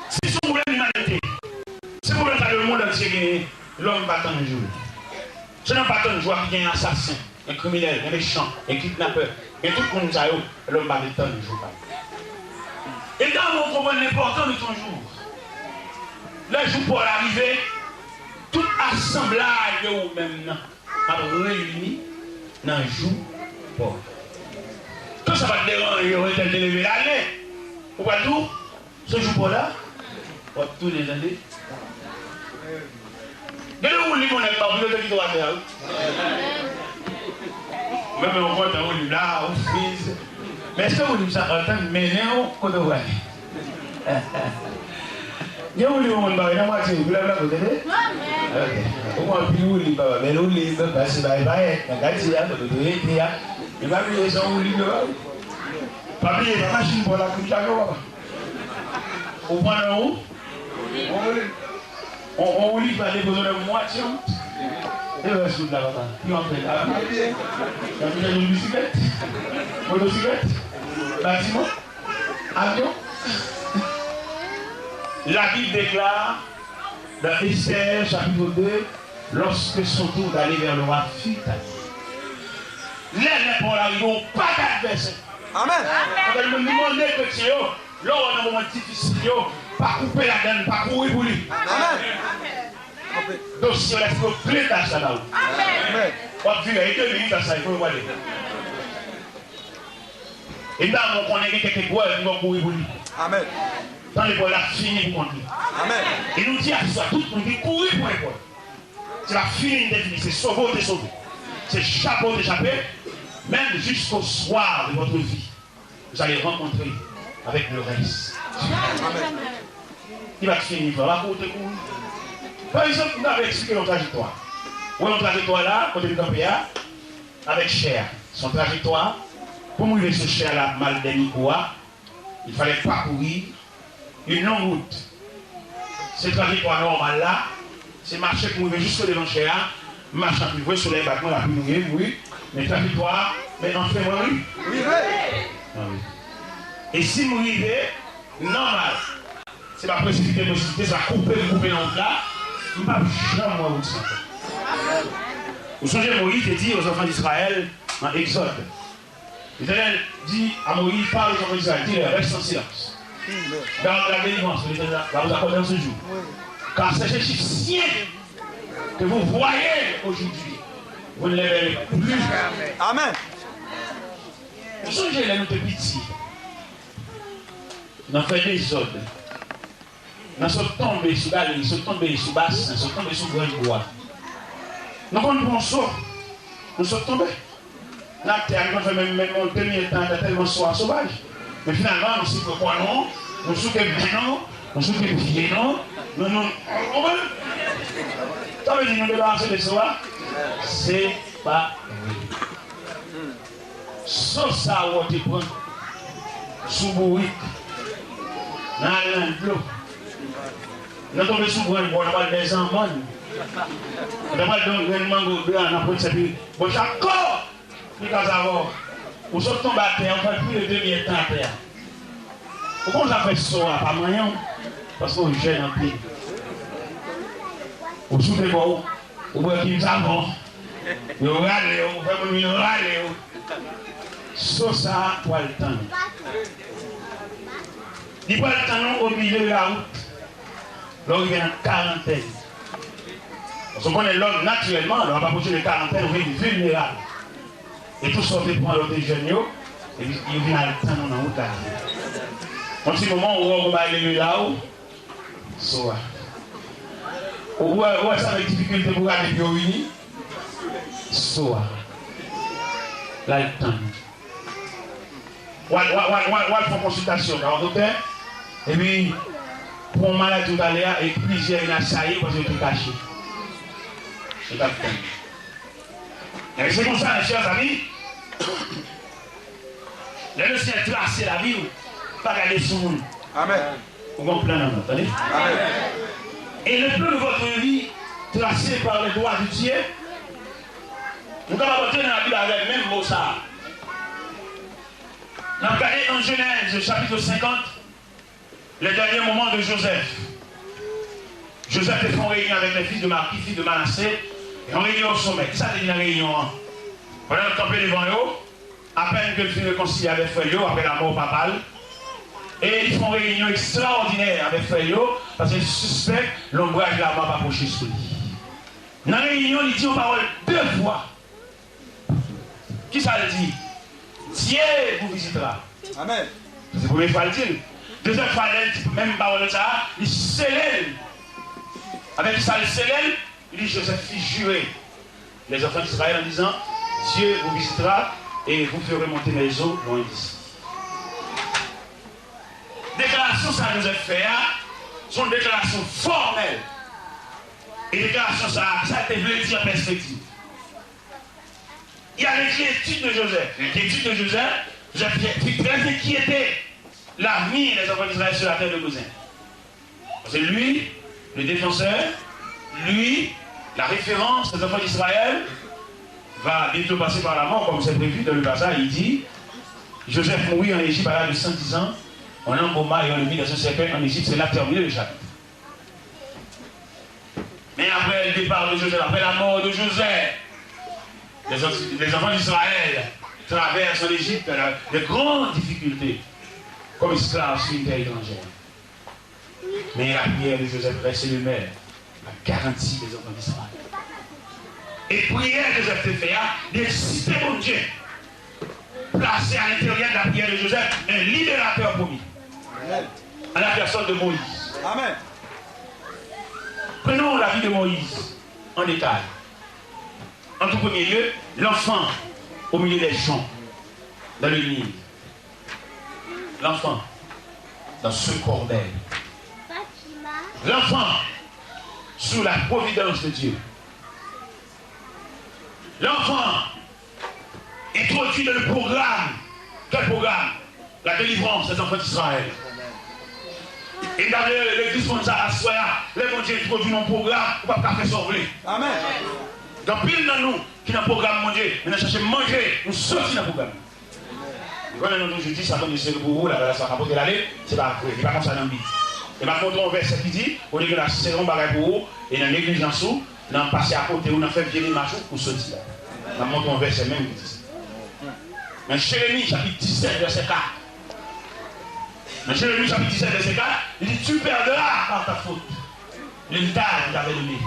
C'est son problème d'humanité. C'est le problème que le monde entier gagné. L'homme va attendre un jour. Ce n'est pas un joueur qui est un assassin, un criminel, un méchant, un kidnappeur. Et tout le monde sait que l'homme va attendre un jour. Et quand on comprend l'importance de ton jour, le jour pour l'arrivée, tout assemblage ou même a réuni dans un jour pour. Quand ça va te déranger, on va te lever l'année. Ou pas tout, ce jour pour là, pour tous les années. De où les gens n'aiment pas, vous le doit faire. Même on voit dans le là, on frise. Mais est-ce que vous dites ça en tant que ménéo qu'on doit voir? Il y a un livre qui est dans la vous l'avez vous avez? Ok. Au moins, puis vous lisez, mais vous lisez, parce que vous avez un quartier, vous avez été là. Il va vous laisser un livre. Papier, la machine pour la couche à l'eau. Au point de où? On lit par des besoins de moitié. Et le reste de la bataille. Puis on fait là. Il y a une bicyclette, motocyclette, bâtiment, avion. La Bible déclare dans Esther chapitre 2, lorsque son tour d'aller vers le roi fut arrivé. Les pour l'arrivée, pas d'adversaire. Amen. On va me demander que tu es là, on a un moment difficile, pas couper la donne, pas courir pour lui. Amen. Donc si on laisse le plein d'achat là-haut. Amen. On va vivre avec 2 minutes à ça, il faut le voir. Et là, on connaît quelques bois qui vont courir pour lui. Amen. Dans les bois, là, fini pour conduire. Amen. Et nous dit à tout ça, tout le monde qui courir pour l'école. C'est la fini définie, c'est sauver, t'es sauvé. C'est chapeau d'échapper, même jusqu'au soir de votre vie. Vous allez rencontrer avec le reste. Amen. Il va finir par la côte courir. Par exemple, nous avons expliqué notre trajectoire. Où est notre trajectoire là, côté du Campéa, avec Cher. Son trajectoire, pour mouiller ce Cher là, mal d'Enicoa, il fallait parcourir une longue route. Cette trajectoire normale là, c'est marcher pour mouiller jusqu'au devant Cher, marcher en plus sur les bâtiments, la plus mouiller, oui. Mais trajectoire, mais en fait, oui. Oui. Ah, oui. Et si vous arrivez, normal, c'est ma précipité, ça va couper dans le là, il ne va jamais vous dire. Vous songez, Moïse dit aux enfants d'Israël en Exode. L'Éternel dit à Moïse, parle aux enfants d'Israël, dis reste en silence. Garde la délivrance, l'Éternel va vous accorder en ce jour. Car c'est ce chiffre sien que vous voyez aujourd'hui. Vous ne les verrez plus. Amen. Vous songez, les notes de pitié. Nous avons fait des ordres. Nous sommes tombés sous la ligne, nous sommes tombés sous bassin, nous sommes tombés sous grand bois. Nous pensons, nous sommes tombés. La terre, nous avons même monté, temps tellement sauvage. Mais finalement, nous sommes quoi non, nous sommes bien non, nous sommes bien non, Non, non, vous comprenez? Ça veut dire nous débarrasser de soi, c'est pas vrai. Sans ça, on te prend sous bourrique, dans l'eau. Nous tombons sous bourrique, on va des enfants. On va donc un mango blanc, on a pris ça, puis bon, chaque corps, nous avons. Ou sauf tomber à terre, on fait plus de 2 temps à terre. Pourquoi on a fait ça, pas moyen? Parce qu'on gêne un peu. Ou soufflez bon, ou voyez qu'il nous avons. Nous râlons, on fait nous râler. Sauf ça, pour le temps. Il prend le temps au milieu de la route. Là, il vient en quarantaine. Parce qu'on connaît l'homme naturellement, on ne va pas poser de quarantaine, on est vulnérable. Et tout sorti pour l'autre jeune, et il vient à le temps dans la route. Un petit moment où on va aller là-haut, soit. Où ça va être difficulté pour aller bien unis, soit. Là, le temps. On va faire consultation dans le docteur, et puis, pour un malade tout à l'heure, et plusieurs il a sailli parce que c'est caché. C'est pas le temps. Et c'est comme ça, mes chers amis, le Seigneur trace la vie, pas regarder sur nous. Amen. Vous comprenez, attendez? Amen. Et le plan de votre vie, tracé par le droit de Dieu, nous allons entrer dans la Bible avec le même mot ça. Nous allons regarder en Genèse, chapitre 50, le dernier moment de Joseph. Joseph est en réunion avec les fils de Marquis, fils de Manassé, et en réunion au sommet. Ça, c'est une réunion. Pendant le campé devant eux, à peine que le fils réconcilie avec Feuillot, après la mort papale, et ils font une réunion extraordinaire avec Feuillot, parce qu'ils suspectent l'ombrage de la mort approché sur lui. Dans la réunion, ils disent aux paroles 2 fois. Qui ça le dit? Dieu vous visitera. Amen. C'est la première fois le dit. Deuxième fois, même parole de ça, il scellait. Avec ça, le scellait, il dit Joseph fit jurer les enfants d'Israël en disant Dieu vous visitera et vous ferez monter les eaux loin d'ici. Déclaration ça Joseph fait, sont une déclaration formelle. Et déclaration ça a été voulu dire en perspective. Il y a l'inquiétude de Joseph. L'inquiétude de Joseph, Joseph très inquiété l'avenir des enfants d'Israël sur la terre de Goshen. C'est lui, le défenseur, lui, la référence des enfants d'Israël, va bientôt passer par la mort, comme c'est prévu dans le passage. Il dit Joseph mourit en Égypte à l'âge de 110 ans. On embauma et on le mit dans un cercueil en Égypte. C'est là terminé le chapitre. Mais après le départ de Joseph, après la mort de Joseph, les enfants d'Israël traversent en Égypte de grandes difficultés comme esclaves sur une terre étrangère. Mais la prière de Joseph reste le maire, la garantie des enfants d'Israël. Et prière que Joseph te fait, d'exciter mon Dieu, placer à l'intérieur de la prière de Joseph un libérateur promis. À la personne de Moïse. Amen. Prenons la vie de Moïse en détail. En tout premier lieu, l'enfant au milieu des champs, dans le Nil. L'enfant dans ce corbeil. L'enfant sous la providence de Dieu. L'enfant introduit dans le programme. Quel programme? La délivrance des enfants d'Israël. Et dans l'église comme ça, à Soya, les bons Dieu introduit mon programme pour ne pas faire sauver. Amen. Dans pile dans nous qui dans le programme mon Dieu, nous cherchons à manger, nous sortons dans le programme. Quand je dis ça, c'est pour vous, la relation à l'aller, c'est pas vrai, c'est pas comme ça dans la vie. Et ma contre un verset qui dit, au lieu de la saison bagaille pour vous, et dans l'église en dessous, dans passer à côté, on a fait virer marche pour sortir. Je montre un verset même qui dit ça. Mais Jérémie, chapitre 17, verset 4. Mais Jérémie, chapitre 17, verset 4, il dit, tu perdras par ta faute l'héritage que tu avais donné.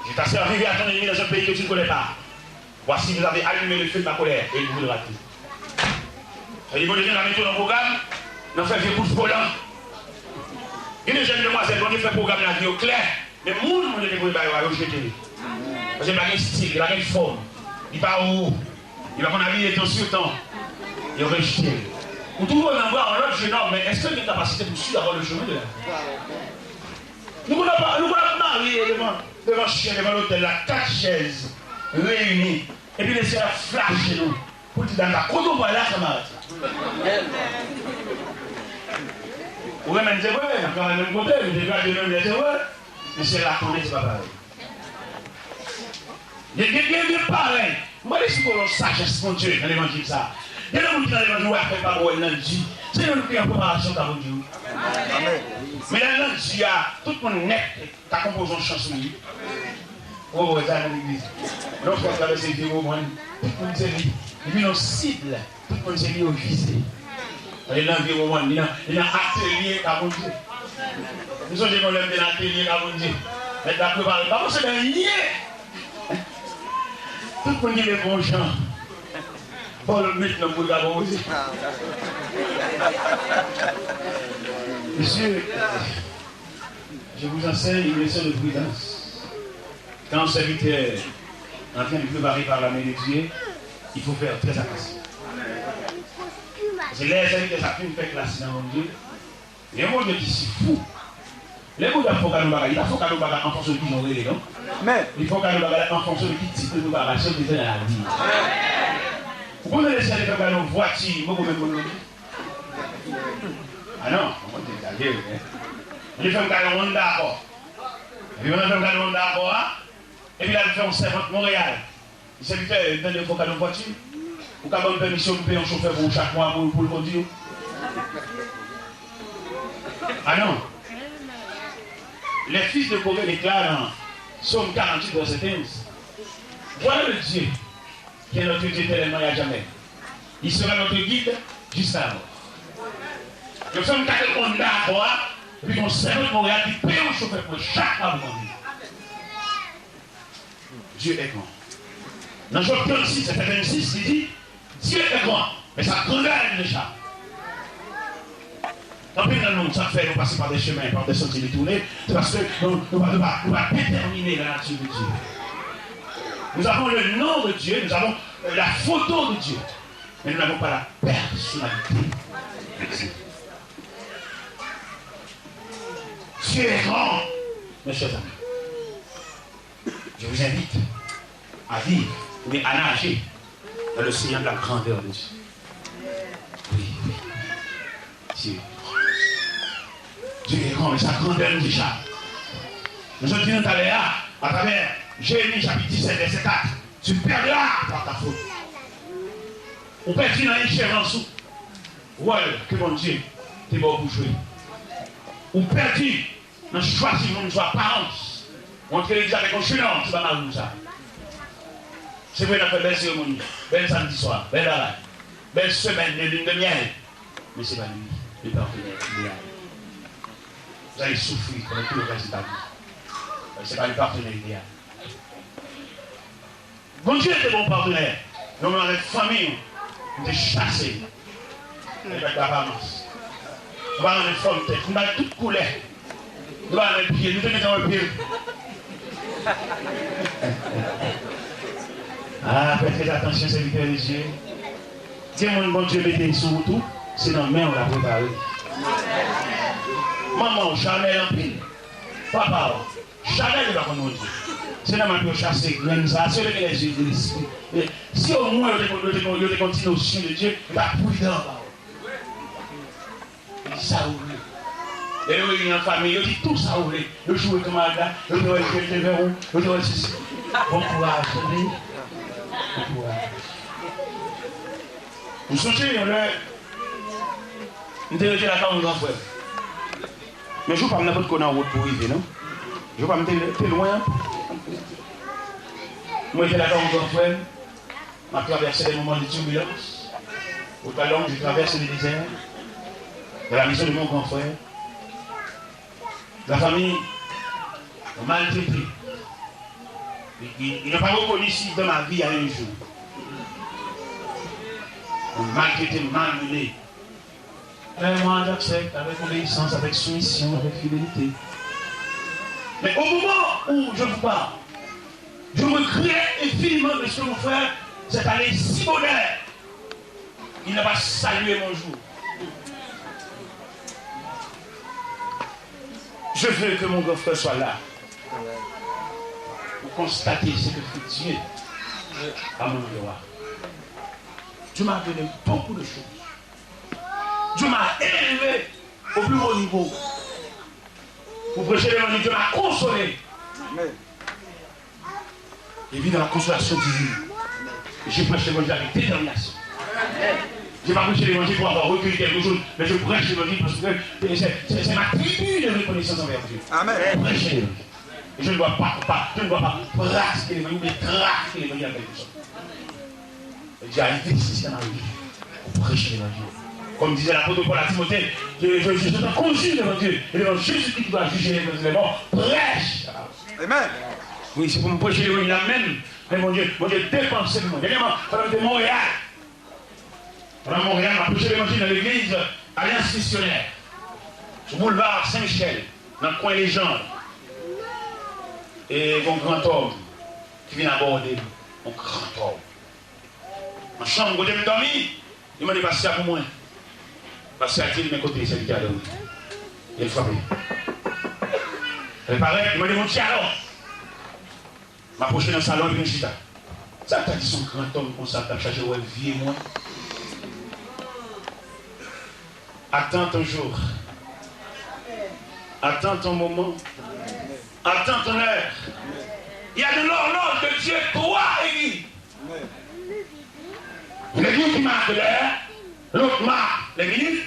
Je t'ai servi à ton ennemi dans un pays que tu ne connais pas. Voici, vous avez allumé le feu de ma colère et il vous le raté. Il dit, bon, Dieu, on a mis tout dans le programme, on a fait vieux coup de volant. Il y a des jeunes demoiselles qui ont fait le programme la vie au clair, mais le monde, on a dit, il va jeter. Parce qu'il n'a pas de style, il n'a pas de forme. Il n'est pas haut. Il va qu'on a mis temps sur temps. Il va rejeter. Vous trouvez en avoir un autre jeune homme, mais est-ce qu'il a une capacité pour suivre avoir le chemin de la vie? Nous avons marié devant chien, devant l'hôtel, là, 4 chaises réunies. Et puis laisser la flash chez nous. Pour dire, quand on voit là, camarade. Oui, mais c'est vrai, quand même, côté, je vais dire, c'est vrai. Mais c'est là qu'on est, c'est pas pareil. Il y a pareil. Moi, je suis pour la sagesse, mon Dieu, dans l'évangile, ça. Il y a des gens qui dans l'évangile, après pas pour l'énergie. C'est nous qui avons préparation dans mon Dieu. Mais dans l'énergie, tout le monde net, qui a composé une chanson. Oh, vous êtes dans l'église. Donc, vous avez ces vidéos, tout le monde s'est dit. Et puis, nos cibles, tout le monde s'est dit au visé. Il y a l'environnement, il y a l'atelier à mon Dieu. Nous sommes dans l'atelier à mon Dieu. Mais d'après, par c'est un lien. Tout le monde dit les bons gens. Pour le mettre dans le bout d'abord aussi. Monsieur, je vous enseigne une leçon de prudence. Quand un serviteur est en train de préparer par la main de Dieu, il faut faire très attention. C'est les serviteurs ça fait classe dans mon Dieu. Il y a un monde qui est fou. Les mots il faut qu'à nous bagaille, il faut qu'à nous bagaille en fonction de qui nous relève, non? Mais il faut qu'à nous bagaille en fonction de qui type de nous bagaille, c'est dans la vie. Vous pouvez laisser les gens dans nos voitures, vous pouvez même. Ah non, on va dire que les femmes qui ont un d'accord. Les femmes qui ont un d'accord, et puis là, ils font 50 Montréal. Les serviteurs, ils donnent des fois dans nos voitures. Vous avez une permission de payer un chauffeur pour chaque mois pour le conduire. Ah non. Les fils de Corée déclarent dans Somme 48, verset 15. Voilà le Dieu qui est notre Dieu tellement il n'y a jamais. Il sera notre guide jusqu'à la mort. Nous sommes quatre on d'accord, et puis on servent Montréal qui paye un chauffeur pour chaque mois pour conduire. Dieu est grand. Dans Job 36, verset 26, il dit Dieu est grand, mais sa grandeur est déjà. Tant pis dans le monde, ça fait nous passer par des chemins, par des sentiers détournés, c'est parce que nous ne pouvons pas déterminer la nature de Dieu. Nous avons le nom de Dieu, nous avons la photo de Dieu, mais nous n'avons pas la personnalité de Dieu. Dieu est grand, mes chers amis. Je vous invite à vivre, mais à nager dans le sillon de la grandeur de Dieu. Oui, oui. Dieu. Dieu est grand, mais sa grandeur nous échappe. Nous sommes dit tout à l'heure, à travers Jérémie chapitre 17, verset 4, tu perdras par ta faute. On perd dans l'échéance. Ouais, que mon Dieu, t'es bon pour jouer. On perd dans le choix si mon choix apparence. On entre l'église avec un chenon, c'est pas mal ça. C'est vrai, on a fait belle cérémonie, belle samedi soir, belle arrêt, belle semaine de lune de miel. Mais c'est pas lui, le partenaire. Vous allez souffrir pendant tout le reste de ta vie. Ce n'est pas le partenaire idéal. Bon Dieu était bon partenaire. Nous, dans notre famille, nous sommes chassés. Avec l'apparence. Nous avons une forme de tête. Nous avons toutes couleurs. Nous avons un pied. Nous sommes un pied. Ah, faites très attention, serviteur de Dieu. Dis-moi, bon Dieu, mettez sur tout. C'est dans la main, on l'a préparé. Maman, jamais en pile. Papa, jamais ne va comme Dieu. C'est là que je chasse les ça, c'est les yeux de l'esprit. Si au moins il continue au chien de Dieu, il va prudent. Il dit ça ouvre. Et il y a une famille, il dit tout ça ouvre. Il joue comme un gars, il doit être verrou, il doit être ceci. Bon courage, bon courage. Nous sommes nous sommes là quand on grand frère. Mais je ne veux pas me mettre en route pour arriver, non? Je ne veux pas me mettre loin. Moi, j'étais là quand mon grand frère. Je traversé des moments de turbulence. Au talon, je traverse le désert. De la mission de mon grand frère. La famille m'a maltraité. Il n'a pas reconnu ici dans ma vie à un jour. On m'a maltraité, malmené. Mais moi, j'accepte avec obéissance, avec soumission, avec fidélité. Mais au moment où je vous parle, je regrette infiniment de ce que mon frère s'est allé si bonheur. Il n'a pas salué mon jour. Je veux que mon grand frère soit là. Pour constater ce que fait Dieu à mon devoir. Dieu m'a donné beaucoup de choses. Dieu m'a élevé au plus haut niveau. Pour prêcher l'évangile, Dieu m'a consolé. Et puis dans la consolation divine, j'ai prêché l'évangile avec détermination. Je n'ai pas prêché l'évangile pour avoir recueilli quelque chose, mais je prêche l'évangile parce que c'est ma tribu de reconnaissance envers Dieu. Amen. Je prêche l'évangile. Et je ne dois pas pratiquer l'évangile, mais traquer l'évangile avec quelque chose. Dieu a investi dans ma vie pour prêcher l'évangile. Comme disait l'apôtre Paul à Timothée, je suis un consul devant Dieu. Et devant Jésus-Christ qui doit juger les morts, prêche. Amen. Oui, c'est pour me prêcher l'évangile là même. Mais mon Dieu dépensé de moi. Dernièrement, pendant de Montréal. Pendant Montréal, on a prêché l'évangile dans l'église Alliance Missionnaire. Sur le boulevard Saint-Michel, dans le coin Légende. Et mon grand homme qui vient aborder, mon grand homme. En chambre, où je me dormi, il m'a dit, passer pour moi. Passer à dire de mes côtés, c'est lui qui a dormi. Il a frappé. Elle paraît, il m'a dit, mon petit alors. M'approcher dans le salon, il m'a dit, ça t'a dit son grand homme, comme ça, t'as cherché, ouais, vie et moi. Attends ton jour. Attends ton moment. Attends ton heure. Il y a de l'horloge de Dieu, toi, Église. L'église qui marque l'heure, l'autre marque les minutes,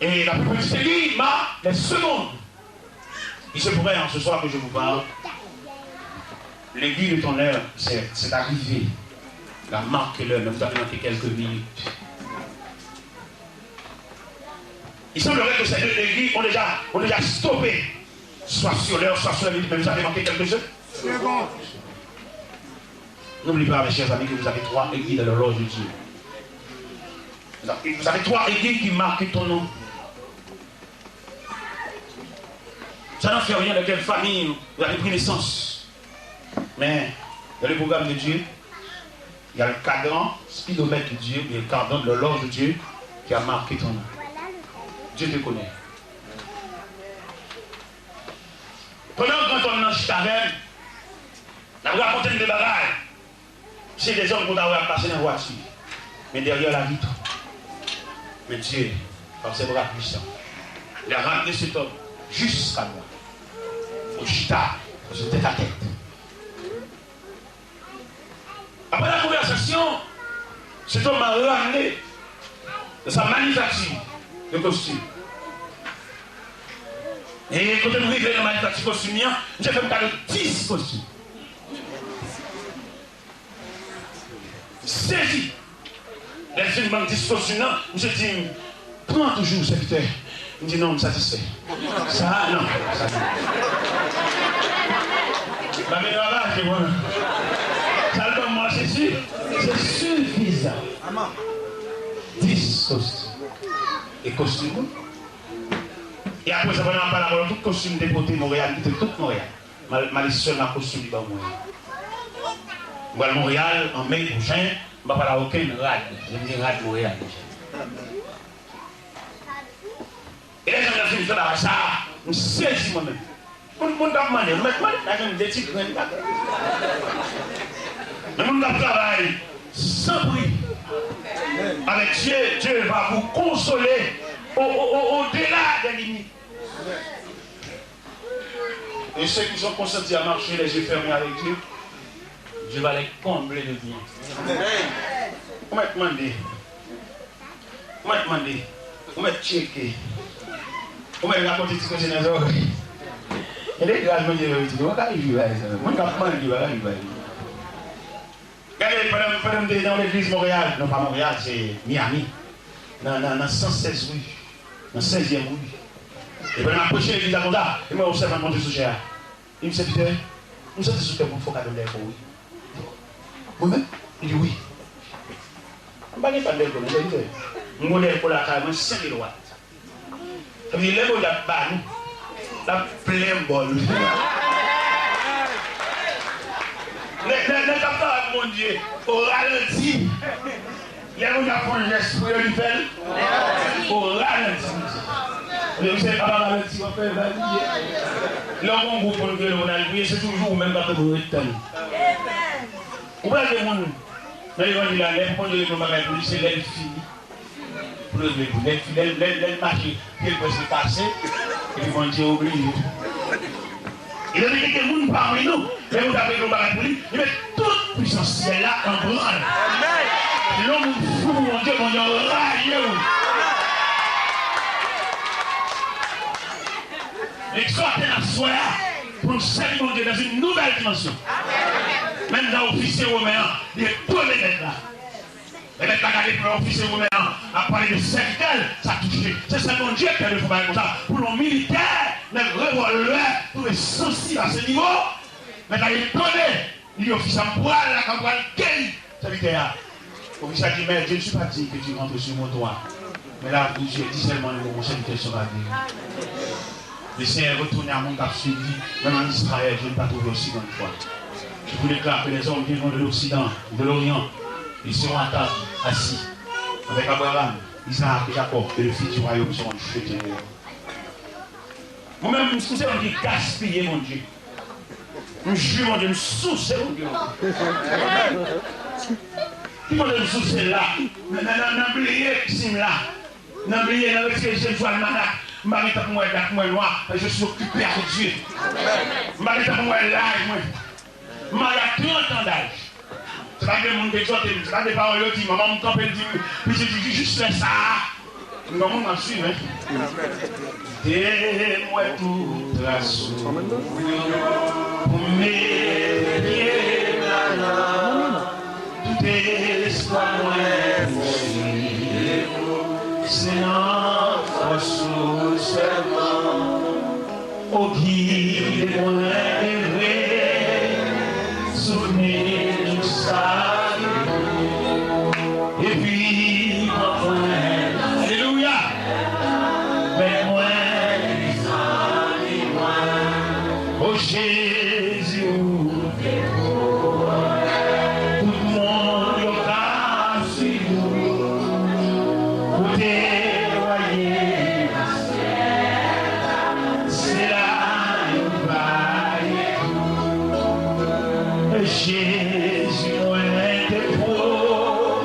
et la plus petite église marque les secondes. Il se pourrait en ce soir que je vous parle, l'église de ton heure, c'est arrivé. La marque l'heure, mais vous avez manqué quelques minutes. Il semblerait que ces deux églises ont déjà stoppé, soit sur l'heure, soit sur la minute, mais vous avez manqué quelque chose. C'est bon. N'oubliez pas, mes chers amis, que vous avez 3 églises dans l'horloge de Dieu. Vous avez 3 églises qui marquent ton nom. Ça n'en fait rien de quelle famille vous avez pris naissance. Mais dans le programme de Dieu, il y a le cadran speedomètre de Dieu, et le cadran de l'horloge de Dieu qui a marqué ton nom. Dieu te connaît. Pendant que quand on mange taverne, on a raconté des bagages. C'est des hommes qui ont passé dans la voiture. Mais derrière la vitre. Mais Dieu, par ses bras puissants, il a ramené cet homme jusqu'à moi. Au chita, au tête à tête. Après la conversation, cet homme m'a ramené de sa manufacture de costume. Et quand on arrive dans la manufacture de costume, j'ai fait un tas de 10 costumes. Saisi. Les filles m'ont dit costume, je dis, prends toujours serviteur. Il me dit non, je me satisfait. Ça, non. Ça, non. La meilleure là, c'est bon. Ça, comme moi, c'est sûr. C'est suffisant. 10 costumes. Et costumes. Et après, ça va pas la parole, tout costume déporté Montréal, tout Montréal. Ma seule ma costume du bas Montréal. Moi, à Montréal, en mai prochain, je ne vais pas parler aucun rad. Je vais dire rad Montréal. Et les gens qui ont fait ça, je me saisis moi-même. Je ne vais pas demander, je vais me des titres. Mais je vais travailler sans bruit. Avec Dieu, Dieu va vous consoler au-delà des limites. Et ceux qui sont consentis à marcher les yeux fermés avec Dieu, Dieu va les combler de bien. On m'a demandé, on m'a checké, on m'a raconté ce que c'est dans les oreilles. Et les gars, je me dis, on va arriver à ça. On va arriver à ça. Regardez, pendant dans l'église Montréal, non pas Montréal, c'est Miami, dans 116 rue, dans 16e rue. Et pendant approcher l'église à Gonda, il m'a observé à monter sous cher. Il me dit, Peter, nous sommes sous pour faut cadeau d'air pour oui. Moi-même, il dit oui. Je ne sais pas de quoi, je dis, mon modèle pour la carrière, 5000 watts. Ça veut dire, les mots là-bas, la pleine bonne. Les capteurs, mon Dieu, au ralenti. Les gens qui font un geste pour le faire, au ralenti. Vous savez, papa, le petit frère, l'homme, on groupe, on a prié, c'est toujours même quand on est temps. Vous voyez les gens, mais ils vont dire la lèvre, on dit que c'est l'aile finie. Pour l'aile marcher, puis peut se passer, et ils vont dire oublié. Il a dit que les gens parmi nous, mais vous avez le bagage pour lui, il met toute puissance là en branle. L'homme fou, mon Dieu, mon Dieu, raillé. Exhortez la foi pour nous servir mon Dieu dans une nouvelle dimension. Même dans l'officier romain, il y a tous les mecs là. Les mecs là, regardez pour l'officier romain, à parler de cercle, ça a touché. C'est ça mon Dieu qui a fait comme ça. Pour nos militaires, les revolvers, tous les soucis à ce niveau. Mais là, il connaît. Il est officier en poil, la campagne, quel serviteur. L'officier dit, mais je ne suis pas dit que tu rentres sur mon toit. Mais là, je dis seulement mon serviteur sur la vie. Le Seigneur est retourné à mon cap suivi, même en Israël, je ne l'ai pas trouvé aussi bonne fois. Je vous déclare que les hommes viendront de l'Occident, de l'Orient, ils seront à table, assis, avec Abraham, Isaac et Jacob, et le fils du royaume seront jetés. Moi-même, je me soucie, on dit gaspiller mon Dieu. Je jure mon Dieu, je me soucie mon Dieu. Qui m'a dit me soucie là? N'oubliez pas là. N'oubliez pas que je suis almanach. Je suis moi noir, je suis occupé avec Dieu. Je suis moi là, moi. Il y a 30 ans d'âge. C'est pas que le monde exhorte, c'est pas des paroles qui disent, maman me campe et dit, puis je dis juste ça. Non, on m'a suivi. Dis-moi toute la source pour m'aider maintenant. Tout espoir moi c'est notre source seulement. Au guide-moi rêver, souvenir ça. Et puis, enfin, alléluia. Mais moi, oh Jésus, tout le monde aura su pour témoigner. C'est là où va et Jésus, on était pour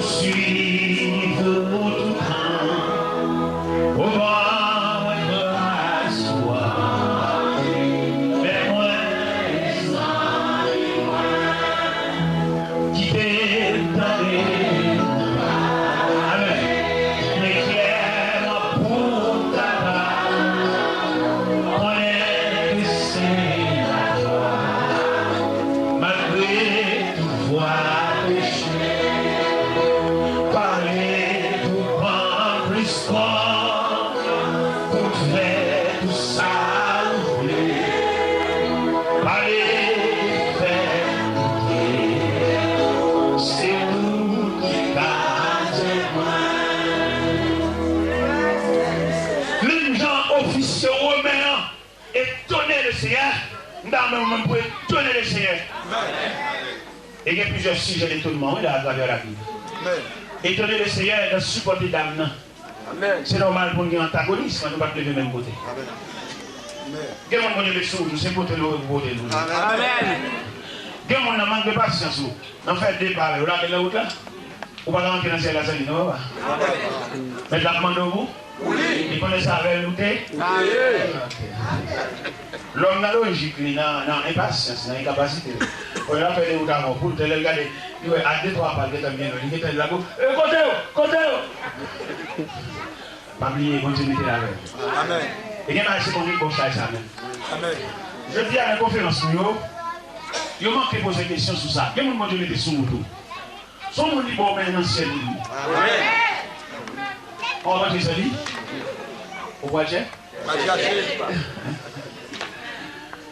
suivre tout temps. Au vent de la soie, mais moi, qui t'étonne, m'éclaire pour ta part, connaît que c'est la joie, malgré toute voie péché, parler pour prendre plus fort, pour faire tout ça ouvrir, parler, faire tout c'est nous qui gardons moi. Les gens officiers romains étonnaient le Seigneur, dans le moment pour étonner le Seigneur. Et il y a plusieurs sujets d'étonnement à travers la Bible. Étonner le Seigneur et de supporter d'âme. C'est normal pour nous antagonistes, nous ne pouvons pas lever le même côté. Quel monde connaît les choses, c'est côté l'autre côté. Amen. Quel monde n'a manque de patience, on fait des débats, on a la route là. On va rentrer dans la salle, non? Mais la demande vous? Oui. Il connaît ça avec nous? L'homme n'a logique, il n'a impatience, il n'a incapacité. On a fait des routes avant pour te regarder. Il y a deux, trois pas, il est là, côté. Pas oublier, continuez là. Amen. Et il y a un second comme ça, Amen. Je dis à la conférence, il manque de poser des questions sur ça. Quel moment Dieu était sous le tout? Son monde dit bon, maintenant c'est lui. Amen. On va dire ça dit? Au voit dire?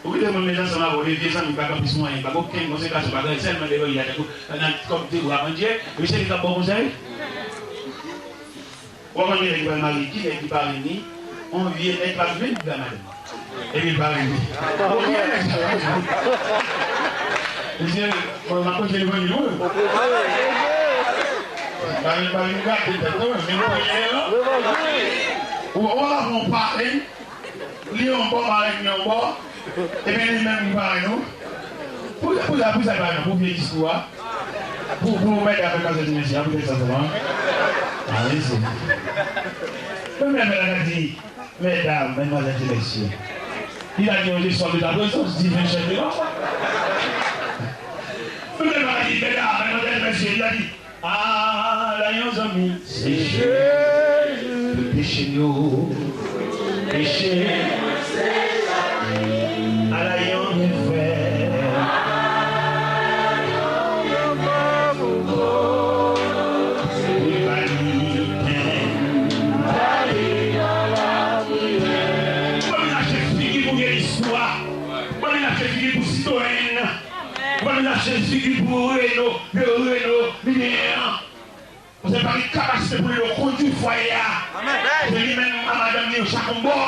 Oui, les gens sont là, les gens ne sont pas comme moi, il n'y a pas aucune conséquence, il n'y a seulement des gens qui ont comme vous avant Dieu, mais c'est les gens bon conseil. On va dire qu'il va marier qui est qui parle ni, on vient d'être pas venu de la madame. Et il parle ni. Il dit, on va continuer le niveau. On va mon parler. Lui, on va parler, on va. Et bien, lui-même, il parle, nous. Pour ça, pour bien discours. Pour mettre avec la messieurs, pour ça, allez-y. Même elle a dit, mesdames, mesdemoiselles et messieurs, il a dit, on est sur de la présence divine chez nous. Même elle a dit, mesdames, mesdemoiselles et messieurs, il a dit, ah, là, il y a un ami, c'est Jésus, le péché nous, péché, à la yon de fer. Jésus pour Renault, vous n'avez pas de capacité pour le conduire foyer. Vous avez même à madame Néo Chacombo,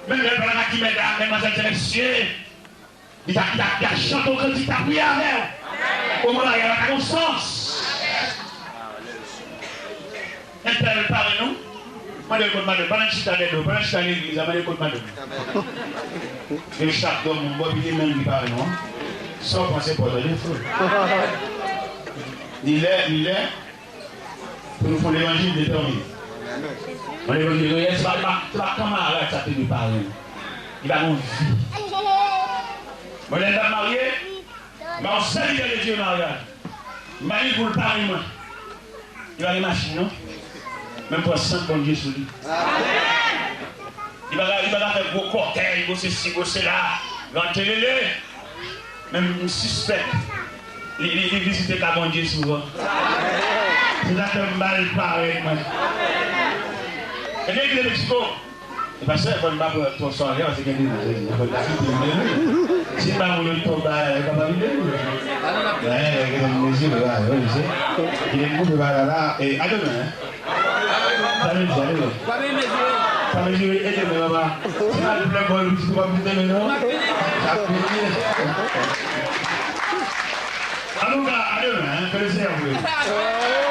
même le blanc qui mesdames, mesdemoiselles et messieurs, il a chanté au crédit, il a prié avec. Au moment où il y a la conscience. Interprétez-nous. Moi, je vais madame, pendant que je suis allé à l'église, je vais madame. Et chaque homme, mon bob, il est même qui parle, non? Sans penser pour le feu. Il est, pour nous faire l'évangile déterminé. L'évangile, c'est pas camarade, ça peut nous parler. Il a mon vie. Moi, je suis marié, mais on sait qu'il y a des dieux mariage. Marie pour le pari, moi. Il a les machines, non? Même pour 5 bon Dieu sur lui. Il va faire gros cocktail, gros ceci, gros cela, grand télé. Même un suspect, il visite ta bon Dieu souvent. C'est là que mal pareil. Et l'église de Mexico, et parce que je ne vais pas ton soirée, parce que si pas mon tombe, il va pas vivre. Il est beaucoup de là. Et à demain. Salut. Ça me dit, aidez-moi, maman. C'est pas le plein bol, tu ne peux pas me dire non. Ça finit. Alors, à demain, que le Seigneur vous.